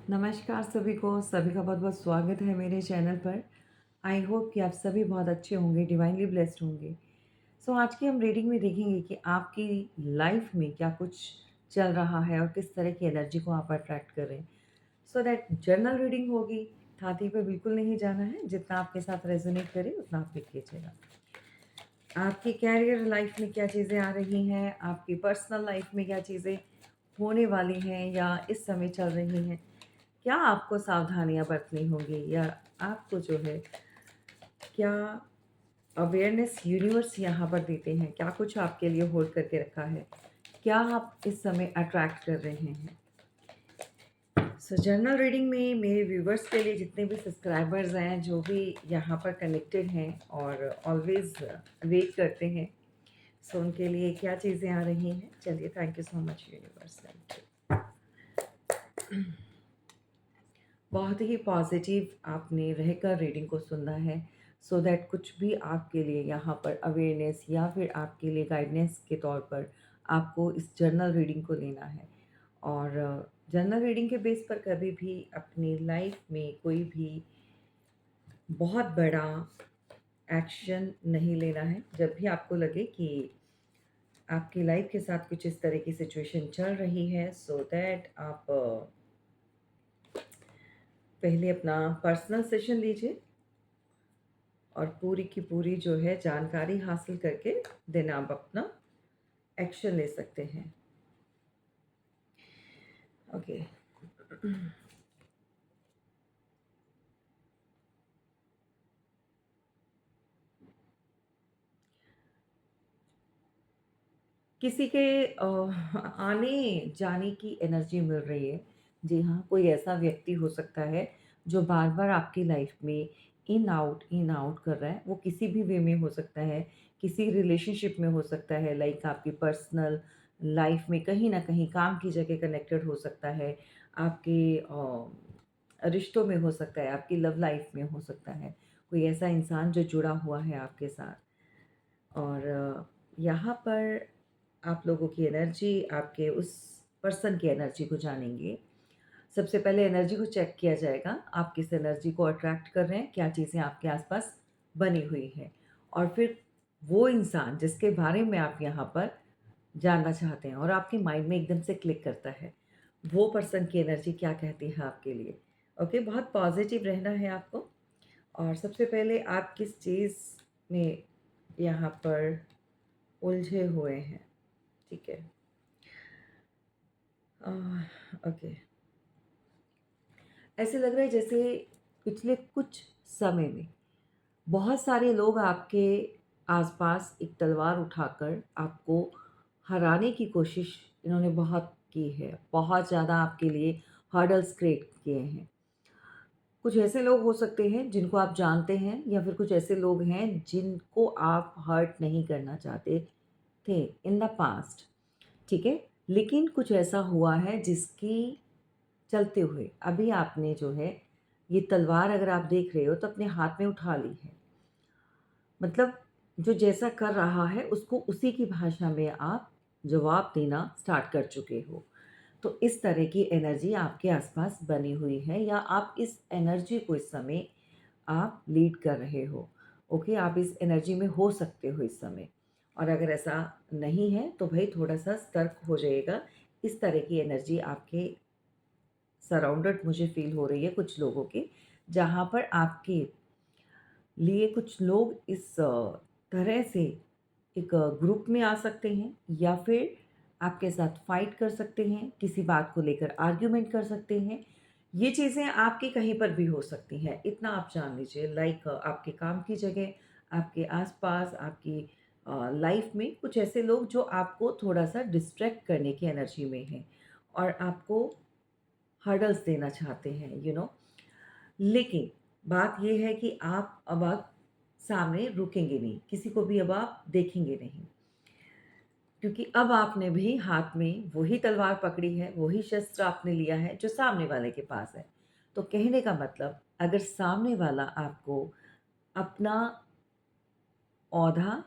नमस्कार सभी का बहुत बहुत स्वागत है मेरे चैनल पर। आई होप कि आप सभी बहुत अच्छे होंगे, डिवाइनली ब्लेस्ड होंगे। आज की हम रीडिंग में देखेंगे कि आपकी लाइफ में क्या कुछ चल रहा है और किस तरह की एनर्जी को आप अट्रैक्ट कर रहे हैं। दैट जर्नल रीडिंग होगी, छाती पे बिल्कुल नहीं जाना है, जितना आपके साथ रेजोनेट करे उतना आप पिक कीजिएगा। आपकी कैरियर लाइफ में क्या चीज़ें आ रही हैं, आपकी पर्सनल लाइफ में क्या चीज़ें होने वाली हैं या इस समय चल रही हैं, क्या आपको सावधानियाँ बरतनी होंगी या आपको जो है क्या अवेयरनेस यूनिवर्स यहाँ पर देते हैं, क्या कुछ आपके लिए होल्ड करके रखा है, क्या आप इस समय अट्रैक्ट कर रहे हैं। जर्नल रीडिंग में मेरे व्यूवर्स के लिए जितने भी सब्सक्राइबर्स हैं, जो भी यहाँ पर कनेक्टेड हैं और ऑलवेज वेट करते हैं, उनके लिए क्या चीज़ें आ रही हैं। चलिए, thank you so much universe, thank you. बहुत ही पॉजिटिव आपने रहकर रीडिंग को सुनना है, दैट कुछ भी आपके लिए यहाँ पर अवेयरनेस या फिर आपके लिए गाइडेंस के तौर पर आपको इस जर्नल रीडिंग को लेना है। और जर्नल रीडिंग के बेस पर कभी भी अपनी लाइफ में कोई भी बहुत बड़ा एक्शन नहीं लेना है। जब भी आपको लगे कि आपकी लाइफ के साथ कुछ इस तरह की सिचुएशन चल रही है, दैट आप पहले अपना पर्सनल सेशन लीजिए और पूरी की पूरी जो है जानकारी हासिल करके देन आप अपना एक्शन ले सकते हैं। ओके। किसी के आने जाने की एनर्जी मिल रही है। जी हाँ, कोई ऐसा व्यक्ति हो सकता है जो बार बार आपकी लाइफ में इन आउट कर रहा है। वो किसी भी वे में हो सकता है, किसी रिलेशनशिप में हो सकता है, लाइक आपकी पर्सनल लाइफ में कहीं ना कहीं काम की जगह कनेक्टेड हो सकता है, आपके रिश्तों में हो सकता है, आपकी लव लाइफ में हो सकता है। कोई ऐसा इंसान जो जुड़ा हुआ है आपके साथ। और यहाँ पर आप लोगों की एनर्जी, आपके उस पर्सन की एनर्जी को जानेंगे। सबसे पहले एनर्जी को चेक किया जाएगा, आप किस एनर्जी को अट्रैक्ट कर रहे हैं, क्या चीज़ें आपके आसपास बनी हुई हैं। और फिर वो इंसान जिसके बारे में आप यहाँ पर जानना चाहते हैं और आपके माइंड में एकदम से क्लिक करता है, वो पर्सन की एनर्जी क्या कहती है आपके लिए। ओके, बहुत पॉजिटिव रहना है आपको। और सबसे पहले आप किस चीज़ में यहाँ पर उलझे हुए हैं, ठीक है। ओके, ऐसे लग रहा है जैसे पिछले कुछ समय में बहुत सारे लोग आपके आसपास एक तलवार उठाकर आपको हराने की कोशिश इन्होंने बहुत की है, बहुत ज़्यादा आपके लिए हर्डल्स क्रिएट किए हैं। कुछ ऐसे लोग हो सकते हैं जिनको आप जानते हैं या फिर कुछ ऐसे लोग हैं जिनको आप हर्ट नहीं करना चाहते थे इन द पास्ट, ठीक है। लेकिन कुछ ऐसा हुआ है जिसकी चलते हुए अभी आपने जो है ये तलवार, अगर आप देख रहे हो तो अपने हाथ में उठा ली है। मतलब जो जैसा कर रहा है उसको उसी की भाषा में आप जवाब देना स्टार्ट कर चुके हो। तो इस तरह की एनर्जी आपके आसपास बनी हुई है या आप इस एनर्जी को इस समय आप लीड कर रहे हो। ओके, आप इस एनर्जी में हो सकते हो इस समय। और अगर ऐसा नहीं है तो भाई थोड़ा-सा सतर्क हो जाइएगा। इस तरह की एनर्जी आपके सराउंडेड मुझे फ़ील हो रही है कुछ लोगों की, जहाँ पर आपके लिए कुछ लोग इस तरह से एक ग्रुप में आ सकते हैं या फिर आपके साथ फाइट कर सकते हैं, किसी बात को लेकर आर्ग्यूमेंट कर सकते हैं। ये चीज़ें आपकी कहीं पर भी हो सकती हैं, इतना आप जान लीजिए। लाइक आपके काम की जगह, आपके आस-पास, आपकी लाइफ में कुछ ऐसे लोग जो आपको थोड़ा-सा डिस्ट्रैक्ट करने की एनर्जी में हैं और आपको हर्डल्स देना चाहते हैं, लेकिन बात ये है कि आप सामने रुकेंगे नहीं, किसी को भी अब आप देखेंगे नहीं। क्योंकि अब आपने भी हाथ में वही तलवार पकड़ी है, वही शस्त्र आपने लिया है जो सामने वाले के पास है। तो कहने का मतलब, अगर सामने वाला आपको अपना ओहदा,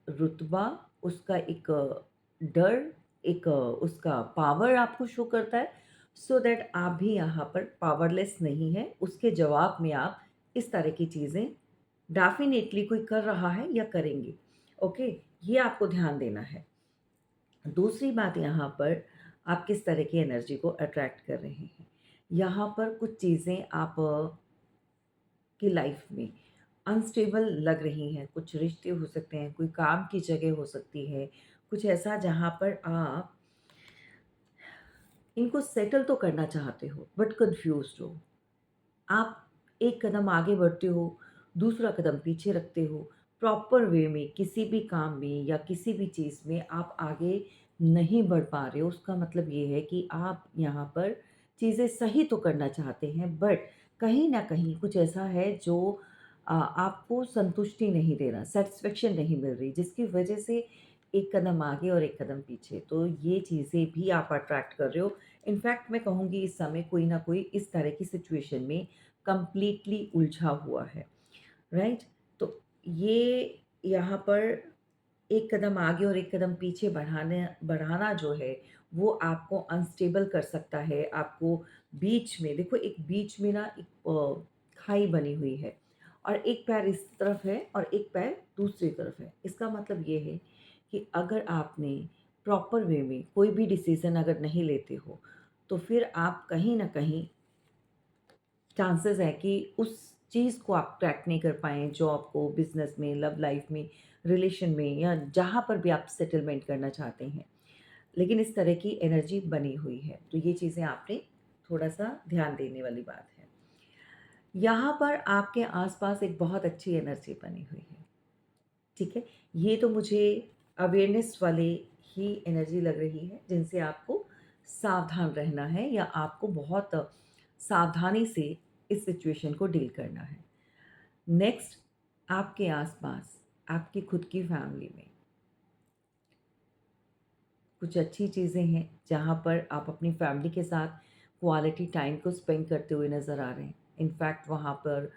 रुतबा, उसका एक डर, एक उसका पावर आपको शो करता है, सो दैट आप भी यहाँ पर पावरलेस नहीं हैं, उसके जवाब में आप इस तरह की चीज़ें डेफ़िनेटली कोई कर रहा है या करेंगे, ओके? ये आपको ध्यान देना है। दूसरी बात यहाँ पर आप किस तरह की एनर्जी को अट्रैक्ट कर रहे हैं। यहाँ पर कुछ चीज़ें आप की लाइफ में अनस्टेबल लग रही हैं, कुछ रिश्ते हो सकते हैं, कोई काम की जगह हो सकती है, कुछ ऐसा जहाँ पर आप इनको सेटल तो करना चाहते हो बट कन्फ्यूज़्ड हो। आप एक कदम आगे बढ़ते हो, दूसरा कदम पीछे रखते हो। प्रॉपर वे में किसी भी काम में या किसी भी चीज़ में आप आगे नहीं बढ़ पा रहे हो, उसका मतलब ये है कि आप यहाँ पर चीज़ें सही तो करना चाहते हैं बट कहीं न कहीं कुछ ऐसा है जो आपको संतुष्टि नहीं दे रहा, सैटिस्फैक्शन नहीं मिल रही, जिसकी वजह से एक कदम आगे और एक कदम पीछे। तो ये चीज़ें भी आप अट्रैक्ट कर रहे हो। इनफैक्ट मैं कहूँगी इस समय कोई न कोई इस तरह की सिचुएशन में कंप्लीटली उलझा हुआ है, राइट? तो ये यहाँ पर एक कदम आगे और एक कदम पीछे बढ़ाना जो है, वो आपको अनस्टेबल कर सकता है। आपको बीच में देखो एक बीच में ना एक खाई बनी हुई है और एक पैर इस तरफ है और एक पैर दूसरी तरफ है। इसका मतलब ये है कि अगर आपने प्रॉपर वे में कोई भी डिसीज़न अगर नहीं लेते हो, तो फिर आप कहीं न कहीं चांसेस है कि उस चीज़ को आप क्रैक नहीं कर पाएँ, जॉब को, बिज़नेस में, लव लाइफ़ में, रिलेशन में या जहाँ पर भी आप सेटलमेंट करना चाहते हैं। लेकिन इस तरह की एनर्जी बनी हुई है, तो ये चीज़ें आपने थोड़ा-सा ध्यान देने वाली बात है। यहाँ पर आपके आस-पास एक बहुत अच्छी एनर्जी बनी हुई है, ठीक है? ये तो मुझे अवेयरनेस वाले ही एनर्जी लग रही है, जिनसे आपको सावधान रहना है या आपको बहुत सावधानी से इस सिचुएशन को डील करना है। नेक्स्ट आपके आस-पास, आपकी खुद की फैमिली में कुछ अच्छी चीज़ें हैं, जहाँ पर आप अपनी फैमिली के साथ क्वालिटी टाइम को स्पेंड करते हुए नज़र आ रहे हैं। इनफैक्ट वहाँ पर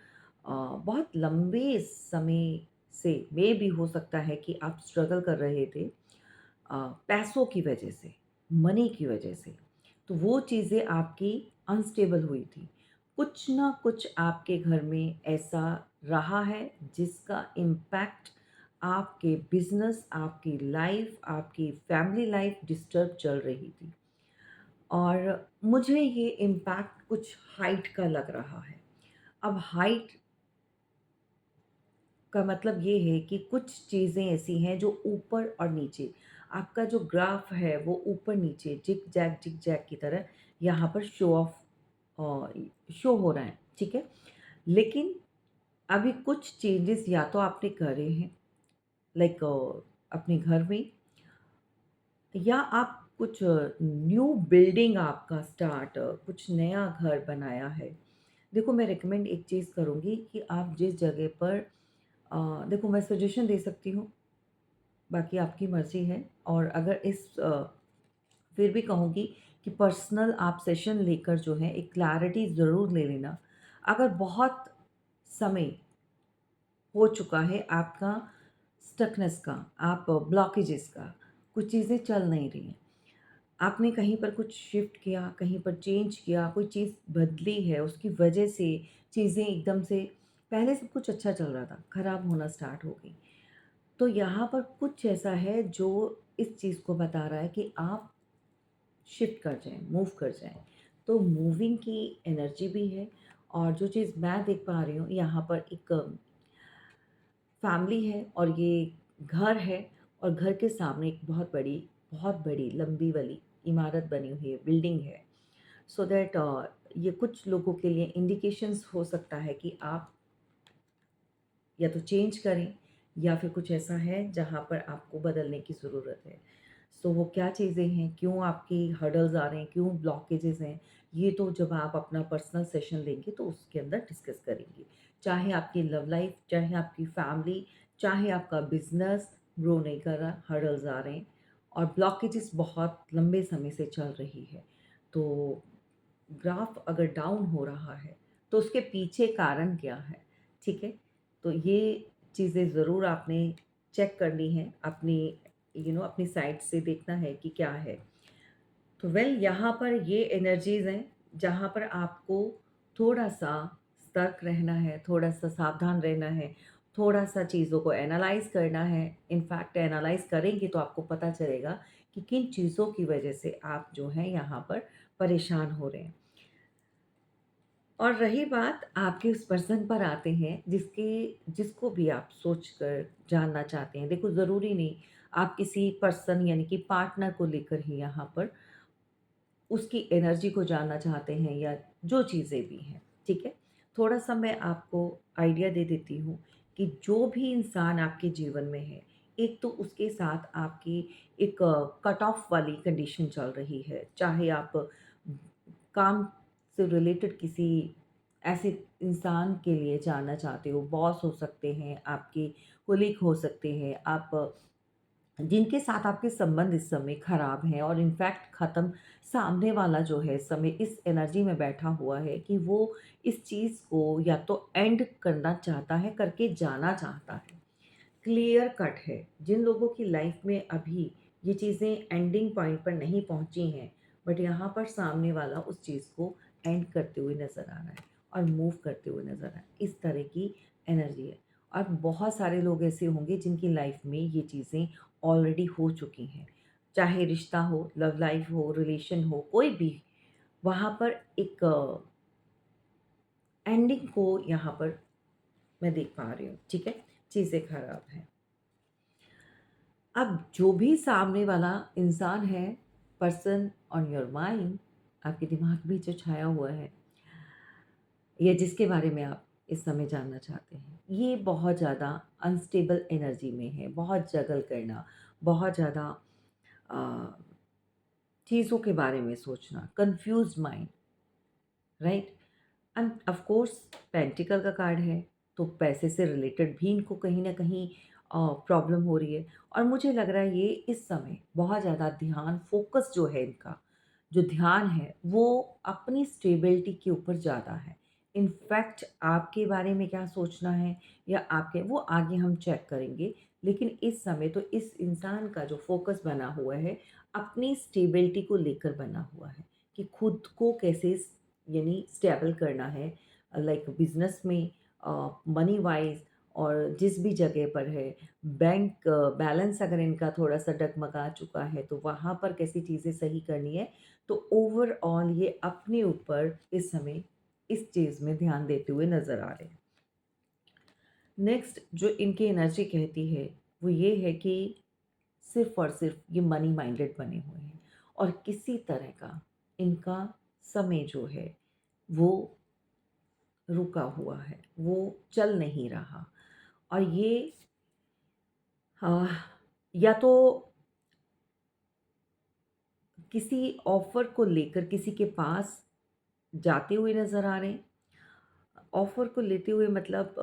बहुत लंबे समय से मेबी हो सकता है कि आप स्ट्रगल कर रहे थे पैसों की वजह से, मनी की वजह से। तो वो चीज़ें आपकी अनस्टेबल हुई थी। कुछ ना कुछ आपके घर में ऐसा रहा है जिसका इम्पैक्ट आपके बिज़नेस, आपकी लाइफ़, आपकी फैमिली लाइफ़ डिस्टर्ब चल रही थी। और मुझे ये इम्पैक्ट कुछ हाइट का लग रहा है। अब हाइट का मतलब ये है कि कुछ चीज़ें ऐसी हैं जो ऊपर और नीचे आपका जो ग्राफ है वो ऊपर-नीचे ज़िग-ज़ैग की तरह यहाँ पर शो हो रहा है, ठीक है? लेकिन अभी कुछ चेंजेस या तो आपने करे हैं लाइक अपने घर में या आप कुछ न्यू बिल्डिंग आपका स्टार्ट कुछ नया घर बनाया है। देखो मैं रिकमेंड एक चीज़ करूँगी कि आप जिस जगह पर देखो मैं सजेशन दे सकती हूँ, बाकी आपकी मर्ज़ी है और अगर फिर भी कहूँगी कि पर्सनल आप सेशन लेकर जो है एक क्लैरिटी ज़रूर ले लेना। अगर बहुत समय हो चुका है आपका स्टकनेस का, आप ब्लॉकेजेस का, कुछ चीज़ें चल नहीं रही हैं। आपने कहीं पर कुछ शिफ्ट किया, कहीं पर चेंज किया, कोई चीज़ बदली है, उसकी वजह से चीज़ें एकदम से पहले सब कुछ अच्छा चल रहा था, खराब होना स्टार्ट हो गई। तो यहाँ पर कुछ ऐसा है जो इस चीज़ को बता रहा है कि आप शिफ्ट कर जाएँ, मूव कर जाएँ। तो मूविंग की एनर्जी भी है और जो चीज़ मैं देख पा रही हूँ यहाँ पर एक फैमिली है और ये घर है और घर के सामने एक बहुत बड़ी लंबी वाली इमारत बनी हुई है, बिल्डिंग है। सो दैट ये कुछ लोगों के लिए इंडिकेशंस हो सकता है कि आप या तो चेंज करें या फिर कुछ ऐसा है जहाँ पर आपको बदलने की ज़रूरत है। सो वो क्या चीज़ें हैं, क्यों आपकी हर्डल्स आ रहे हैं, क्यों ब्लॉकेजेस हैं, ये तो जब आप अपना पर्सनल सेशन लेंगे तो उसके अंदर डिस्कस करेंगे। चाहे आपकी लव लाइफ़, चाहे आपकी फैमिली, चाहे आपका बिज़नेस ग्रो नहीं कर रहा, हर्डल्स आ रहे हैं और ब्लॉकेजेस बहुत लंबे समय से चल रही है। तो ग्राफ अगर डाउन हो रहा है, तो उसके पीछे कारण क्या है, ठीक है? तो ये चीज़ें ज़रूर आपने चेक करनी है, अपनी अपनी साइड से देखना है कि क्या है। तो यहाँ पर ये एनर्जीज़ हैं, जहाँ पर आपको थोड़ा-सा सतर्क रहना है, थोड़ा-सा सावधान रहना है, थोड़ा-सा चीज़ों को एनालाइज़ करना है। इनफैक्ट एनालाइज़ करेंगे तो आपको पता चलेगा कि किन चीज़ों की वजह से आप जो हैं यहाँ पर परेशान हो रहे हैं। और रही बात आपके उस पर्सन पर आते हैं जिसको भी आप सोच कर जानना चाहते हैं। देखो ज़रूरी नहीं आप किसी पर्सन यानी कि पार्टनर को लेकर ही यहाँ पर उसकी एनर्जी को जानना चाहते हैं या जो चीज़ें भी हैं, ठीक है? थोड़ा-सा मैं आपको आइडिया दे देती हूँ कि जो भी इंसान आपके जीवन में है, एक तो उसके साथ आपकी एक कट ऑफ वाली कंडीशन चल रही है। चाहे आप काम से रिलेटेड किसी ऐसे इंसान के लिए जानना चाहते हो, बॉस हो सकते हैं, आपके कोलीग हो सकते हैं, आप जिनके साथ आपके संबंध इस समय खराब हैं और इनफैक्ट ख़त्म। सामने वाला जो है इस समय इस एनर्जी में बैठा हुआ है कि वो इस चीज़ को या तो एंड करना चाहता है, करके जाना चाहता है। क्लियर कट है। जिन लोगों की लाइफ में अभी ये चीज़ें एंडिंग पॉइंट पर नहीं पहुँची हैं, बट यहाँ पर सामने वाला उस चीज़ को एंड करते हुए नज़र आ रहा है और मूव करते हुए नज़र आ रहा है। इस तरह की एनर्जी है। और बहुत सारे लोग ऐसे होंगे जिनकी लाइफ में ये चीज़ें ऑलरेडी हो चुकी हैं। चाहे रिश्ता हो, लव लाइफ हो, रिलेशन हो, कोई भी, वहाँ पर एक एंडिंग को यहाँ पर मैं देख पा रही हूँ, ठीक है? चीज़ें खराब हैं। अब जो भी सामने वाला इंसान है, पर्सन ऑन योर माइंड, आपके दिमाग में जो छाया हुआ है या जिसके बारे में आप इस समय जानना चाहते हैं, ये बहुत ज़्यादा अनस्टेबल एनर्जी में है। बहुत जगल करना, बहुत ज़्यादा अ, चीज़ों के बारे में सोचना, confused mind, right? And of course pentacle का कार्ड है, तो पैसे से रिलेटेड भी इनको कहीं न कहीं प्रॉब्लम हो रही है। और मुझे लग रहा है ये इस समय बहुत ज़्यादा ध्यान फ़ोकस जो है इनका, जो ध्यान है वो अपनी स्टेबिलिटी के ऊपर ज़्यादा है। इनफैक्ट आपके बारे में क्या सोचना है या आपके वो आगे हम चेक करेंगे। लेकिन इस समय तो इस इंसान का जो फ़ोकस बना हुआ है, अपनी स्टेबिलिटी को लेकर बना हुआ है कि खुद को कैसे यानी स्टेबल करना है, लाइक बिजनेस में, मनी वाइज, और जिस भी जगह पर है, बैंक बैलेंस अगर इनका थोड़ा सा डगमगा चुका है तो वहाँ पर कैसी चीज़ें सही करनी है। तो ओवरऑल ये अपने ऊपर इस समय इस चीज़ में ध्यान देते हुए नज़र आ रहे हैं। नेक्स्ट जो इनकी एनर्जी कहती है वो ये है कि सिर्फ़ और सिर्फ़ ये मनी माइंडेड बने हुए हैं और किसी तरह का इनका समय जो है वो रुका हुआ है, वो चल नहीं रहा। और ये हाँ, या तो किसी ऑफ़र को लेकर किसी के पास जाते हुए नज़र आ रहे हैं। ऑफ़र को लेते हुए मतलब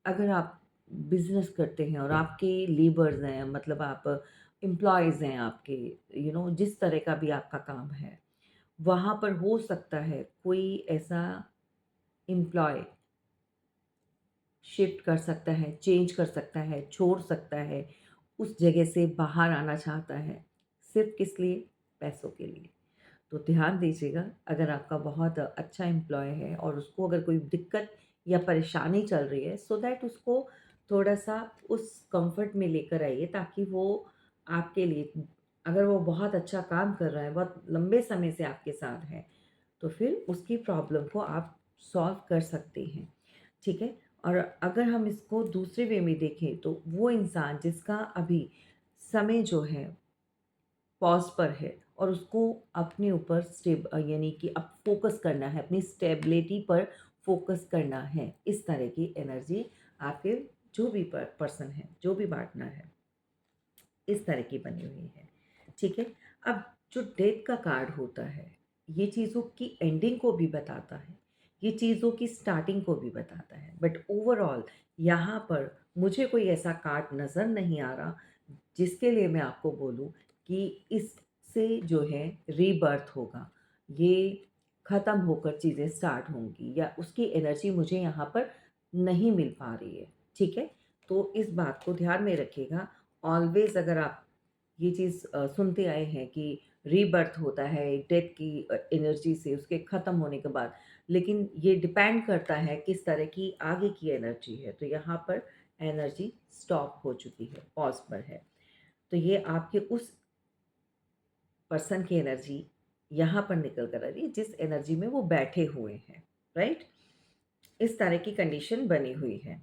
अगर आप बिज़नेस करते हैं और आपके लेबर्स हैं, मतलब आप एम्प्लॉइज़ हैं आपके, जिस तरह का भी आपका काम है, वहाँ पर हो सकता है कोई ऐसा एम्प्लॉयी शिफ्ट कर सकता है, चेंज कर सकता है, छोड़ सकता है, उस जगह से बाहर आना चाहता है, सिर्फ़ किस लिए? पैसों के लिए। तो ध्यान दीजिएगा, अगर आपका बहुत अच्छा एम्प्लॉयी है और उसको अगर कोई दिक्कत या परेशानी चल रही है, सो दैट उसको थोड़ा-सा उस कम्फ़र्ट में लेकर आइए ताकि वो आपके लिए, अगर वो बहुत अच्छा काम कर रहा है, बहुत लंबे समय से आपके साथ है, तो फिर उसकी प्रॉब्लम को आप सॉल्व कर सकते हैं, ठीक है? और अगर हम इसको दूसरे वे में देखें तो वो इंसान जिसका अभी समय जो है पॉज़ पर है और उसको अपने ऊपर यानी कि अब फ़ोकस करना है, अपनी स्टेबिलिटी पर फ़ोकस करना है। इस तरह की एनर्जी आपके जो भी पर्सन है, जो भी पार्टनर है, इस तरह की बनी हुई है, ठीक है? अब जो डेथ का कार्ड होता है, ये चीज़ों की एंडिंग को भी बताता है, ये चीज़ों की स्टार्टिंग को भी बताता है। बट ओवरऑल यहाँ पर मुझे कोई ऐसा कार्ड नज़र नहीं आ रहा, जिसके लिए मैं आपको बोलूँ कि इससे जो है रीबर्थ होगा, ये ख़त्म होकर चीज़ें स्टार्ट होंगी, या उसकी एनर्जी मुझे यहाँ पर नहीं मिल पा रही है, ठीक है? तो इस बात को ध्यान में रखिएगा। ऑलवेज़ अगर आप ये चीज़ सुनते आए हैं कि रीबर्थ होता है डेथ की एनर्जी से उसके ख़त्म होने के बाद। लेकिन ये डिपेंड करता है किस तरह की आगे की एनर्जी है। तो यहाँ पर एनर्जी स्टॉप हो चुकी है, पॉज़ पर है। तो ये आपके उस पर्सन की एनर्जी यहाँ पर निकल कर आ रही है जिस एनर्जी में वो बैठे हुए हैं, राइट? इस तरह की कंडीशन बनी हुई है।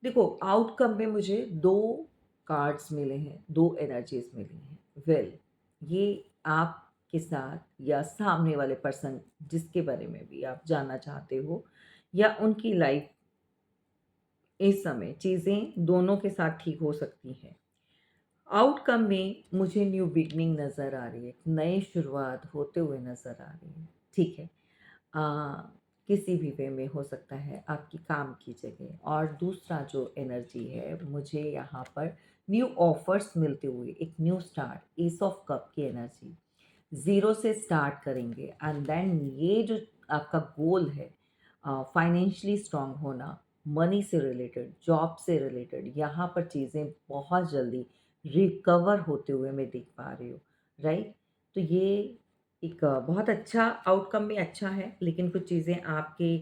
देखो, आउटकम में मुझे 2 कार्ड्स मिले हैं, 2 एनर्जीज़ मिली हैं। वेल, ये आपके साथ या सामने वाले पर्सन जिसके बारे में भी आप जानना चाहते हो या उनकी लाइफ़ इस समय चीज़ें दोनों के साथ ठीक हो सकती हैं। आउटकम में मुझे न्यू बिगिनिंग नज़र आ रही है, एक नई शुरुआत होते हुए नज़र आ रही है, ठीक है। अ, किसी भी वे में हो सकता है आपकी काम की जगह। और दूसरा जो एनर्जी है मुझे यहाँ पर न्यू ऑफ़र्स मिलते हुए एक new start, S of cup की एनर्जी। ज़ीरो से स्टार्ट करेंगे एंड देन ये जो आपका गोल है फाइनेंशियली स्ट्रांग होना, मनी से रिलेटेड, जॉब से रिलेटेड, यहाँ पर चीज़ें बहुत जल्दी रिकवर होते हुए मैं देख पा रही हूँ, राइट? तो ये एक बहुत अच्छा आउटकम भी अच्छा है, लेकिन कुछ चीज़ें आपके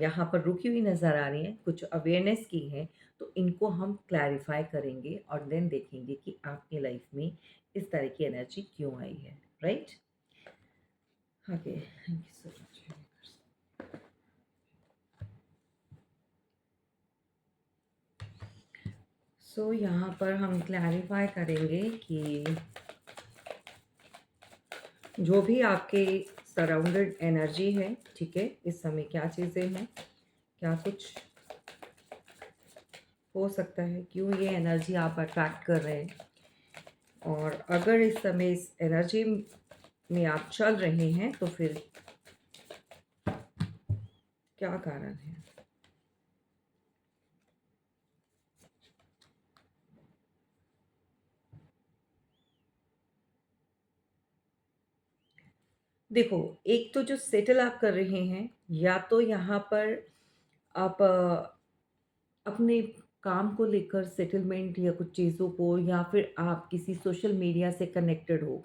यहाँ पर रुकी हुई नज़र आ रही हैं, कुछ अवेयरनेस की हैं, तो इनको हम क्लैरिफ़ाई करेंगे और देन देखेंगे कि आपकी लाइफ़ में इस तरह की एनर्जी क्यों आई है, right? Okay, thank you so much. So यहाँ पर हम क्लैरिफ़ाई करेंगे कि जो भी आपके सराउंडेड एनर्जी है, ठीक है? इस समय क्या चीज़ें हैं? क्या कुछ हो सकता है? क्यों ये एनर्जी आप अट्रैक्ट कर रहे हैं? और अगर इस समय इस एनर्जी में आप चल रहे हैं, तो फिर क्या कारण है? देखो, एक तो जो सेटल आप कर रहे हैं, या तो यहाँ पर आप अपने काम को लेकर सेटलमेंट या कुछ चीज़ों को, या फिर आप किसी सोशल मीडिया से कनेक्टेड हो।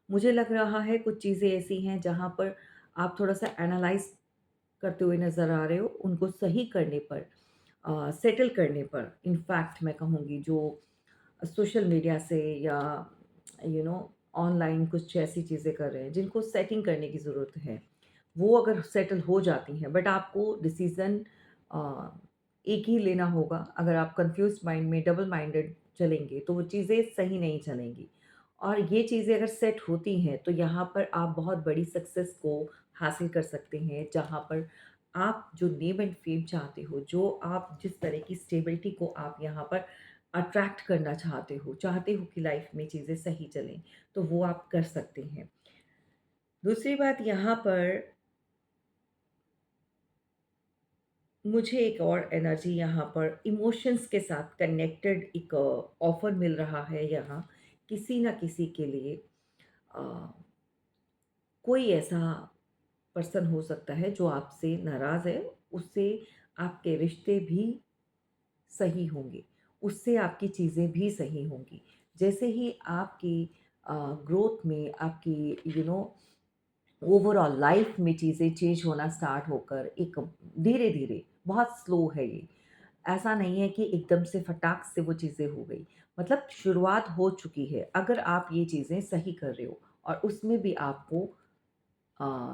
मुझे लग रहा है कुछ चीज़ें ऐसी हैं जहाँ पर आप थोड़ा-सा एनालाइज़ करते हुए नज़र आ रहे हो, उनको सही करने पर सेटल करने पर, इनफैक्ट मैं कहूँगी जो सोशल मीडिया से या ऑनलाइन कुछ ऐसी चीज़ें कर रहे हैं जिनको सेटिंग करने की ज़रूरत है। वो अगर सेटल हो जाती हैं, बट आपको डिसीज़न एक ही लेना होगा। अगर आप कन्फ्यूज़्ड माइंड में डबल माइंडेड चलेंगे, तो वो चीज़ें सही नहीं चलेंगी। और ये चीज़ें अगर सेट होती हैं, तो यहाँ पर आप बहुत बड़ी सक्सेस को हासिल कर सकते हैं, जहाँ पर आप जो नेम एंड फेम चाहते हो, जो आप जिस तरह की स्टेबिलिटी को आप यहाँ पर अट्रैक्ट करना चाहते हो कि लाइफ़ में चीज़ें सही चलें, तो वो आप कर सकते हैं। दूसरी बात यहाँ पर मुझे एक और एनर्जी यहाँ पर इमोशंस के साथ कनेक्टेड एक ऑफ़र मिल रहा है यहाँ, किसी न किसी के लिए। अ, कोई ऐसा पर्सन हो सकता है जो आपसे नाराज़ है, उससे आपके रिश्ते भी सही होंगे, उससे आपकी चीज़ें भी सही होंगी। जैसे ही आपकी ग्रोथ में, आपकी ओवरऑल लाइफ़ में चीज़ें चेंज होना स्टार्ट होकर एक धीरे-धीरे, बहुत स्लो है ये। ऐसा नहीं है कि एकदम से फटाक से वो चीज़ें हो गई। मतलब शुरुआत हो चुकी है, अगर आप ये चीज़ें सही कर रहे हो और उसमें भी आपको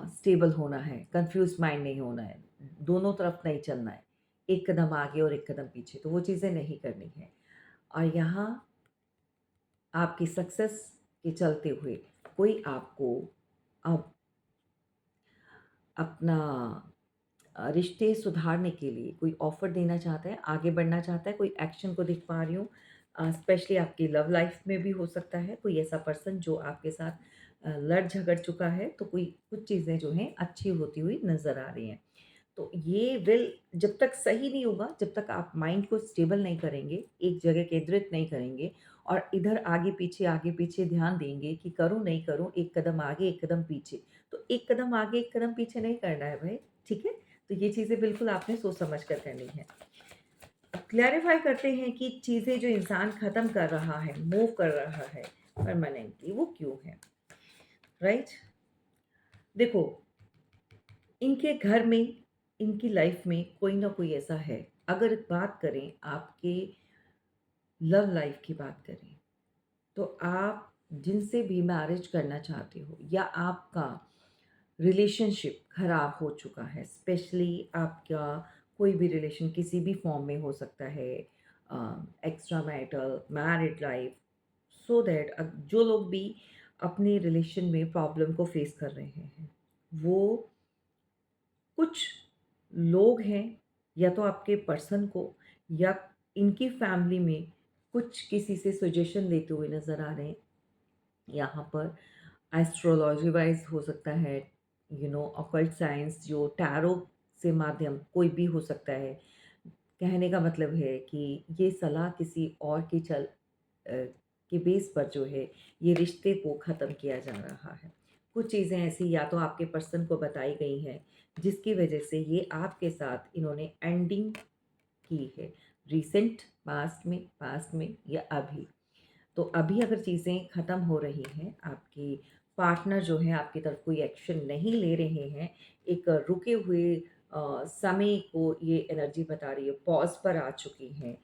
स्टेबल होना है, कन्फ्यूज़्ड माइंड नहीं होना है, दोनों तरफ नहीं चलना है, एक कदम आगे और एक कदम पीछे, तो वो चीज़ें नहीं करनी है। और यहाँ आपकी सक्सेस के चलते हुए कोई आपको अब अपना रिश्ते सुधारने के लिए कोई ऑफ़र देना चाहता है, आगे बढ़ना चाहता है, कोई एक्शन को देख पा रही हूँ। स्पेशली आपकी लव लाइफ़ में भी हो सकता है, कोई ऐसा पर्सन जो आपके साथ लड़-झगड़ चुका है, तो कोई कुछ चीज़ें जो हैं अच्छी होती हुई नज़र आ रही हैं। तो ये विल जब तक सही नहीं होगा, जब तक आप माइंड को स्टेबल नहीं करेंगे, एक जगह केंद्रित नहीं करेंगे और इधर आगे पीछे ध्यान देंगे कि करूँ, नहीं करूँ, एक कदम आगे, एक कदम पीछे। तो एक कदम आगे, एक कदम पीछे नहीं करना है भाई, ठीक है? तो ये चीज़ें बिल्कुल आपने सोच समझ कर करनी है। क्लैरिफ़ाई करते हैं कि चीज़ें जो इंसान ख़त्म कर रहा है, मूव कर रहा है परमानेंटली, वो क्यों है, राइट? देखो, इनके घर में, इनकी लाइफ़ में कोई ना कोई ऐसा है। अगर बात करें आपके लव लाइफ़ की बात करें, तो आप जिनसे भी मैरिज करना चाहते हो या आपका रिलेशनशिप खराब हो चुका है, स्पेशली आपका कोई भी रिलेशन किसी भी फॉर्म में हो सकता है, extra marital, married life, so that जो लोग भी अपने रिलेशन में प्रॉब्लम को फेस कर रहे हैं, वो कुछ लोग हैं, या तो आपके पर्सन को या इनकी फैमिली में कुछ किसी से सजेशन लेते हुए नज़र आ रहे हैं। यहाँ पर एस्ट्रोलॉजी वाइज हो सकता है, ऑकल्ट साइंस, जो टैरो से माध्यम कोई भी हो सकता है। कहने का मतलब है कि ये सलाह किसी और की के बेस पर जो है ये रिश्ते को ख़त्म किया जा रहा है। कुछ चीज़ें ऐसी या तो आपके पर्सन को बताई गई हैं जिसकी वजह से ये आपके साथ इन्होंने एंडिंग की है, रिसेंट पास्ट में या अभी। तो अभी अगर चीज़ें ख़त्म हो रही हैं, आपकी पार्टनर जो है आपकी तरफ कोई एक्शन नहीं ले रहे हैं, एक रुके हुए समय को ये एनर्जी बता रही है, पॉज़ पर आ चुकी हैं।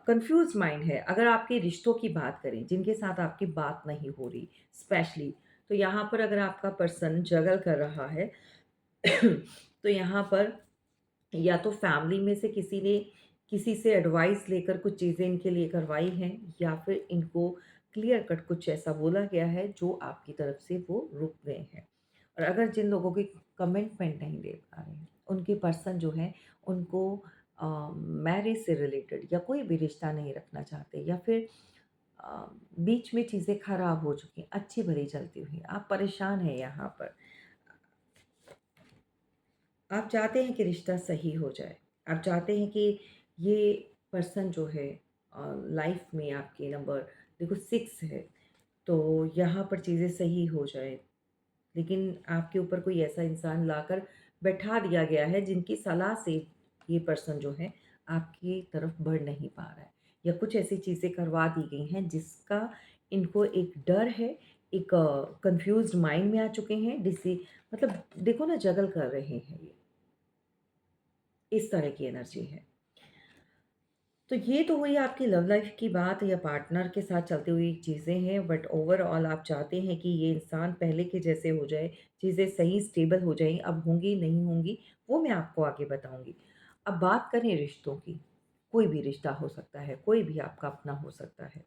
कन्फ्यूज़ माइंड है। अगर आपके रिश्तों की बात करें, जिनके साथ आपकी बात नहीं हो रही स्पेशली, तो यहाँ पर अगर आपका पर्सन जगल कर रहा है तो यहाँ पर या तो फैमिली में से किसी ने किसी से एडवाइस लेकर कुछ चीज़ें इनके लिए करवाई हैं, या फिर इनको क्लियर कट कुछ ऐसा बोला गया है जो आपकी तरफ से वो रुक गए हैं। और अगर जिन लोगों की कमिटमेंट नहीं दे पा रहे हैं, उनके पर्सन जो है उनको मैरिज से रिलेटेड या कोई भी रिश्ता नहीं रखना चाहते, या फिर अ, बीच में चीज़ें खराब हो चुकी हैं, अच्छी भली चलती हुई, आप परेशान हैं यहाँ पर। आप चाहते हैं कि रिश्ता सही हो जाए। आप चाहते हैं कि ये पर्सन जो है लाइफ में आपके नंबर देखो 6 है, तो यहाँ पर चीज़ें सही हो जाए। लेकिन आपके ऊपर कोई ऐसा इंसान लाकर बैठा दिया गया है जिनकी सलाह से ये पर्सन जो है आपकी तरफ बढ़ नहीं पा रहा है, या कुछ ऐसी चीज़ें करवा दी गई हैं जिसका इनको एक डर है, एक कन्फ्यूज़्ड माइंड में आ चुके हैं, मतलब देखो ना, जगल कर रहे हैं ये। इस तरह की एनर्जी है। तो ये तो हुई आपकी लव लाइफ की बात या पार्टनर के साथ चलती हुई चीज़ें हैं, बट ओवरऑल आप चाहते हैं कि ये इंसान पहले के जैसे हो जाए, चीज़ें सही स्टेबल हो जाएँ, अब होंगी नहीं होंगी वो मैं आपको आगे बताऊँगी। अब बात करें रिश्तों की, कोई भी रिश्ता हो सकता है, कोई भी आपका अपना हो सकता है।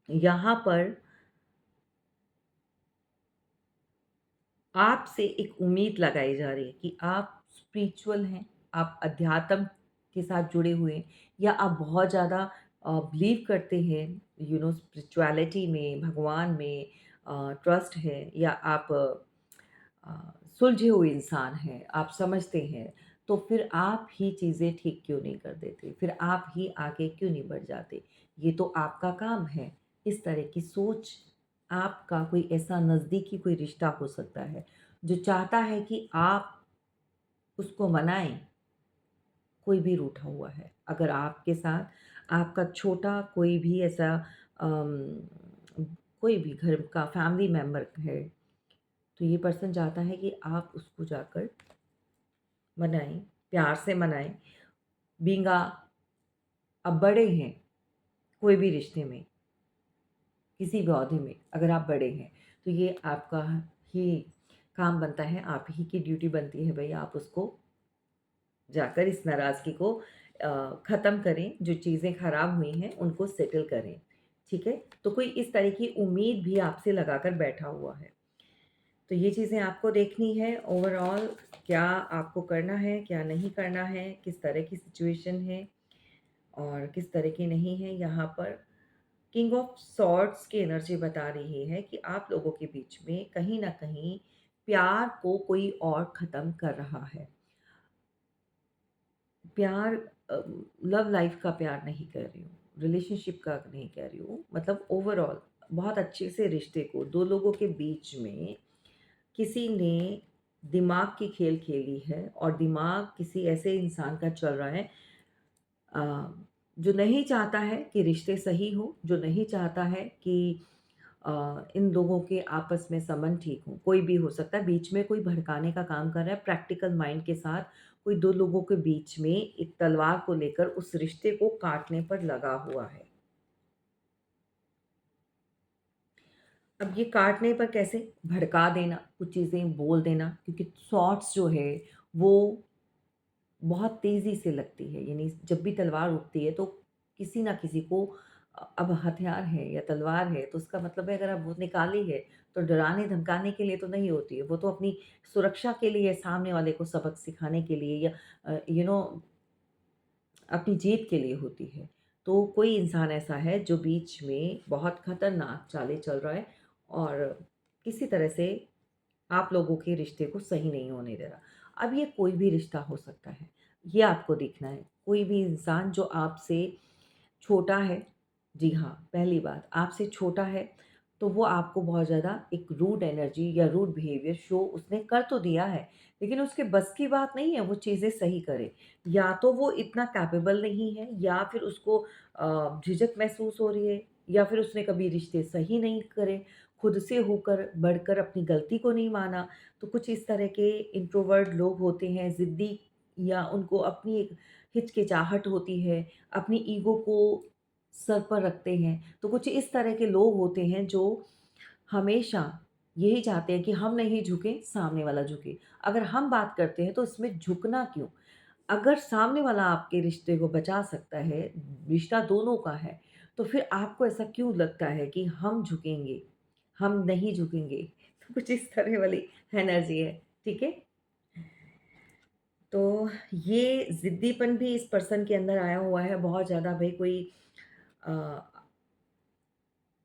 यहाँ पर आपसे एक उम्मीद लगाई जा रही है कि आप स्पिरिचुअल हैं, आप अध्यात्म के साथ जुड़े हुए हैं, या आप बहुत ज़्यादा बिलीव करते हैं, स्पिरिचुअलिटी में, भगवान में ट्रस्ट है, या आप सुलझे हुए इंसान हैं, आप समझते हैं, तो फिर आप ही चीज़ें ठीक क्यों नहीं कर देते? फिर आप ही आगे क्यों नहीं बढ़ जाते? ये तो आपका काम है। इस तरह की सोच, आपका कोई ऐसा नज़दीकी कोई रिश्ता हो सकता है, जो चाहता है कि आप उसको मनाएँ, कोई भी रूठा हुआ है। अगर आपके साथ आपका छोटा कोई भी ऐसा अम, कोई भी घर का फैमिली मेंबर है, तो ये पर्सन चाहता है कि आप उसको जाकर मनाएँ, प्यार से मनाएँ। बीइंग अब बड़े हैं, कोई भी रिश्ते में, किसी भी ओहदे में अगर आप बड़े हैं, तो ये आपका ही काम बनता है, आप ही की ड्यूटी बनती है भई, आप उसको जाकर इस नाराज़गी को ख़त्म करें, जो चीज़ें ख़राब हुई हैं, उनको सेटल करें, ठीक है? तो कोई इस तरह की उम्मीद भी आपसे लगाकर बैठा हुआ है। तो ये चीज़ें आपको देखनी है ओवरऑल, क्या आपको करना है, क्या नहीं करना है, किस तरह की सिचुएशन है और किस तरह की नहीं है। यहाँ पर किंग ऑफ सॉर्ड्स की एनर्जी बता रही है कि आप लोगों के बीच में कहीं न कहीं प्यार को कोई और ख़त्म कर रहा है। प्यार लव लाइफ़ का प्यार नहीं कह रही हूँ, रिलेशनशिप का नहीं कह रही हूँ, मतलब ओवरऑल बहुत अच्छे से रिश्ते को 2 लोगों के बीच में किसी ने दिमाग की खेल खेली है, और दिमाग किसी ऐसे इंसान का चल रहा है अ, जो नहीं चाहता है कि रिश्ते सही हो, जो नहीं चाहता है कि इन लोगों के आपस में संबंध ठीक हो, कोई भी हो सकता है, बीच में कोई भड़काने का काम कर रहा है, प्रैक्टिकल माइंड के साथ कोई 2 लोगों के बीच में एक तलवार को लेकर उस रिश्ते को काटने पर लगा हुआ है। अब ये काटने पर कैसे? भड़का देना, कुछ चीज़ें बोल देना, क्योंकि थॉट्स जो है वो बहुत तेज़ी से लगती है, यानी जब भी तलवार उठती है तो किसी न किसी को अब हथियार है या तलवार है तो उसका मतलब है, अगर अब वो निकाली है तो डराने-धमकाने के लिए तो नहीं होती है, वो तो अपनी सुरक्षा के लिए, सामने वाले को सबक सिखाने के लिए या अपनी जीत के लिए होती है। तो कोई इंसान ऐसा है जो बीच में बहुत खतरनाक चालें चल रहा है और किसी तरह से आप लोगों के रिश्ते को सही नहीं होने दे रहा। अब ये कोई भी रिश्ता हो सकता है, ये आपको देखना है। कोई भी इंसान जो आपसे छोटा है, जी हाँ, पहली बात आपसे छोटा है, तो वो आपको बहुत ज़्यादा एक रूड एनर्जी या रूड बिहेवियर शो उसने कर तो दिया है, लेकिन उसके बस की बात नहीं है वो चीज़ें सही करे। या तो वो इतना कैपेबल नहीं है या फिर उसको झिझक महसूस हो रही है या फिर उसने कभी रिश्ते सही नहीं करे, खुद से होकर बढ़कर अपनी गलती को नहीं माना। तो कुछ इस तरह के इंट्रोवर्ट लोग होते हैं, ज़िद्दी या उनको अपनी एक हिचकिचाहट होती है, अपनी ईगो को सर पर रखते हैं। तो कुछ इस तरह के लोग होते हैं जो हमेशा यही चाहते हैं कि हम नहीं झुकें, सामने वाला झुके। अगर हम बात करते हैं तो इसमें झुकना क्यों? अगर सामने वाला आपके रिश्ते को बचा सकता है, रिश्ता दोनों का है, तो फिर आपको ऐसा क्यों लगता है कि हम झुकेंगे, हम नहीं झुकेंगे? तो कुछ इस तरह वाली एनर्जी है, ठीक है? तो ये ज़िद्दीपन भी इस पर्सन के अंदर आया हुआ है बहुत ज़्यादा। भई कोई अ,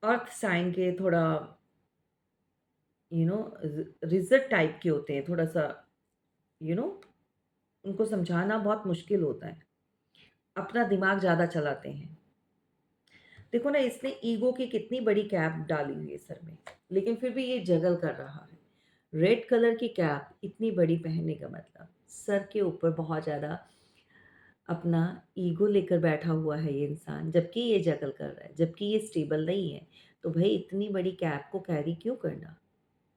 अर्थ साइन के थोड़ा रिज़र्व टाइप के होते हैं, थोड़ा-सा यू नो उनको समझाना बहुत मुश्किल होता है। अपना दिमाग ज़्यादा चलाते हैं। देखो ना, इसने ईगो की कितनी बड़ी कैप डाली हुई है सर में, लेकिन फिर भी ये जगल कर रहा है। रेड कलर की कैप इतनी बड़ी पहनने का मतलब सर के ऊपर बहुत ज़्यादा अपना ईगो लेकर बैठा हुआ है ये इंसान, जबकि ये जगल कर रहा है, जबकि ये स्टेबल नहीं है। तो भई इतनी बड़ी कैप को कैरी क्यों करना?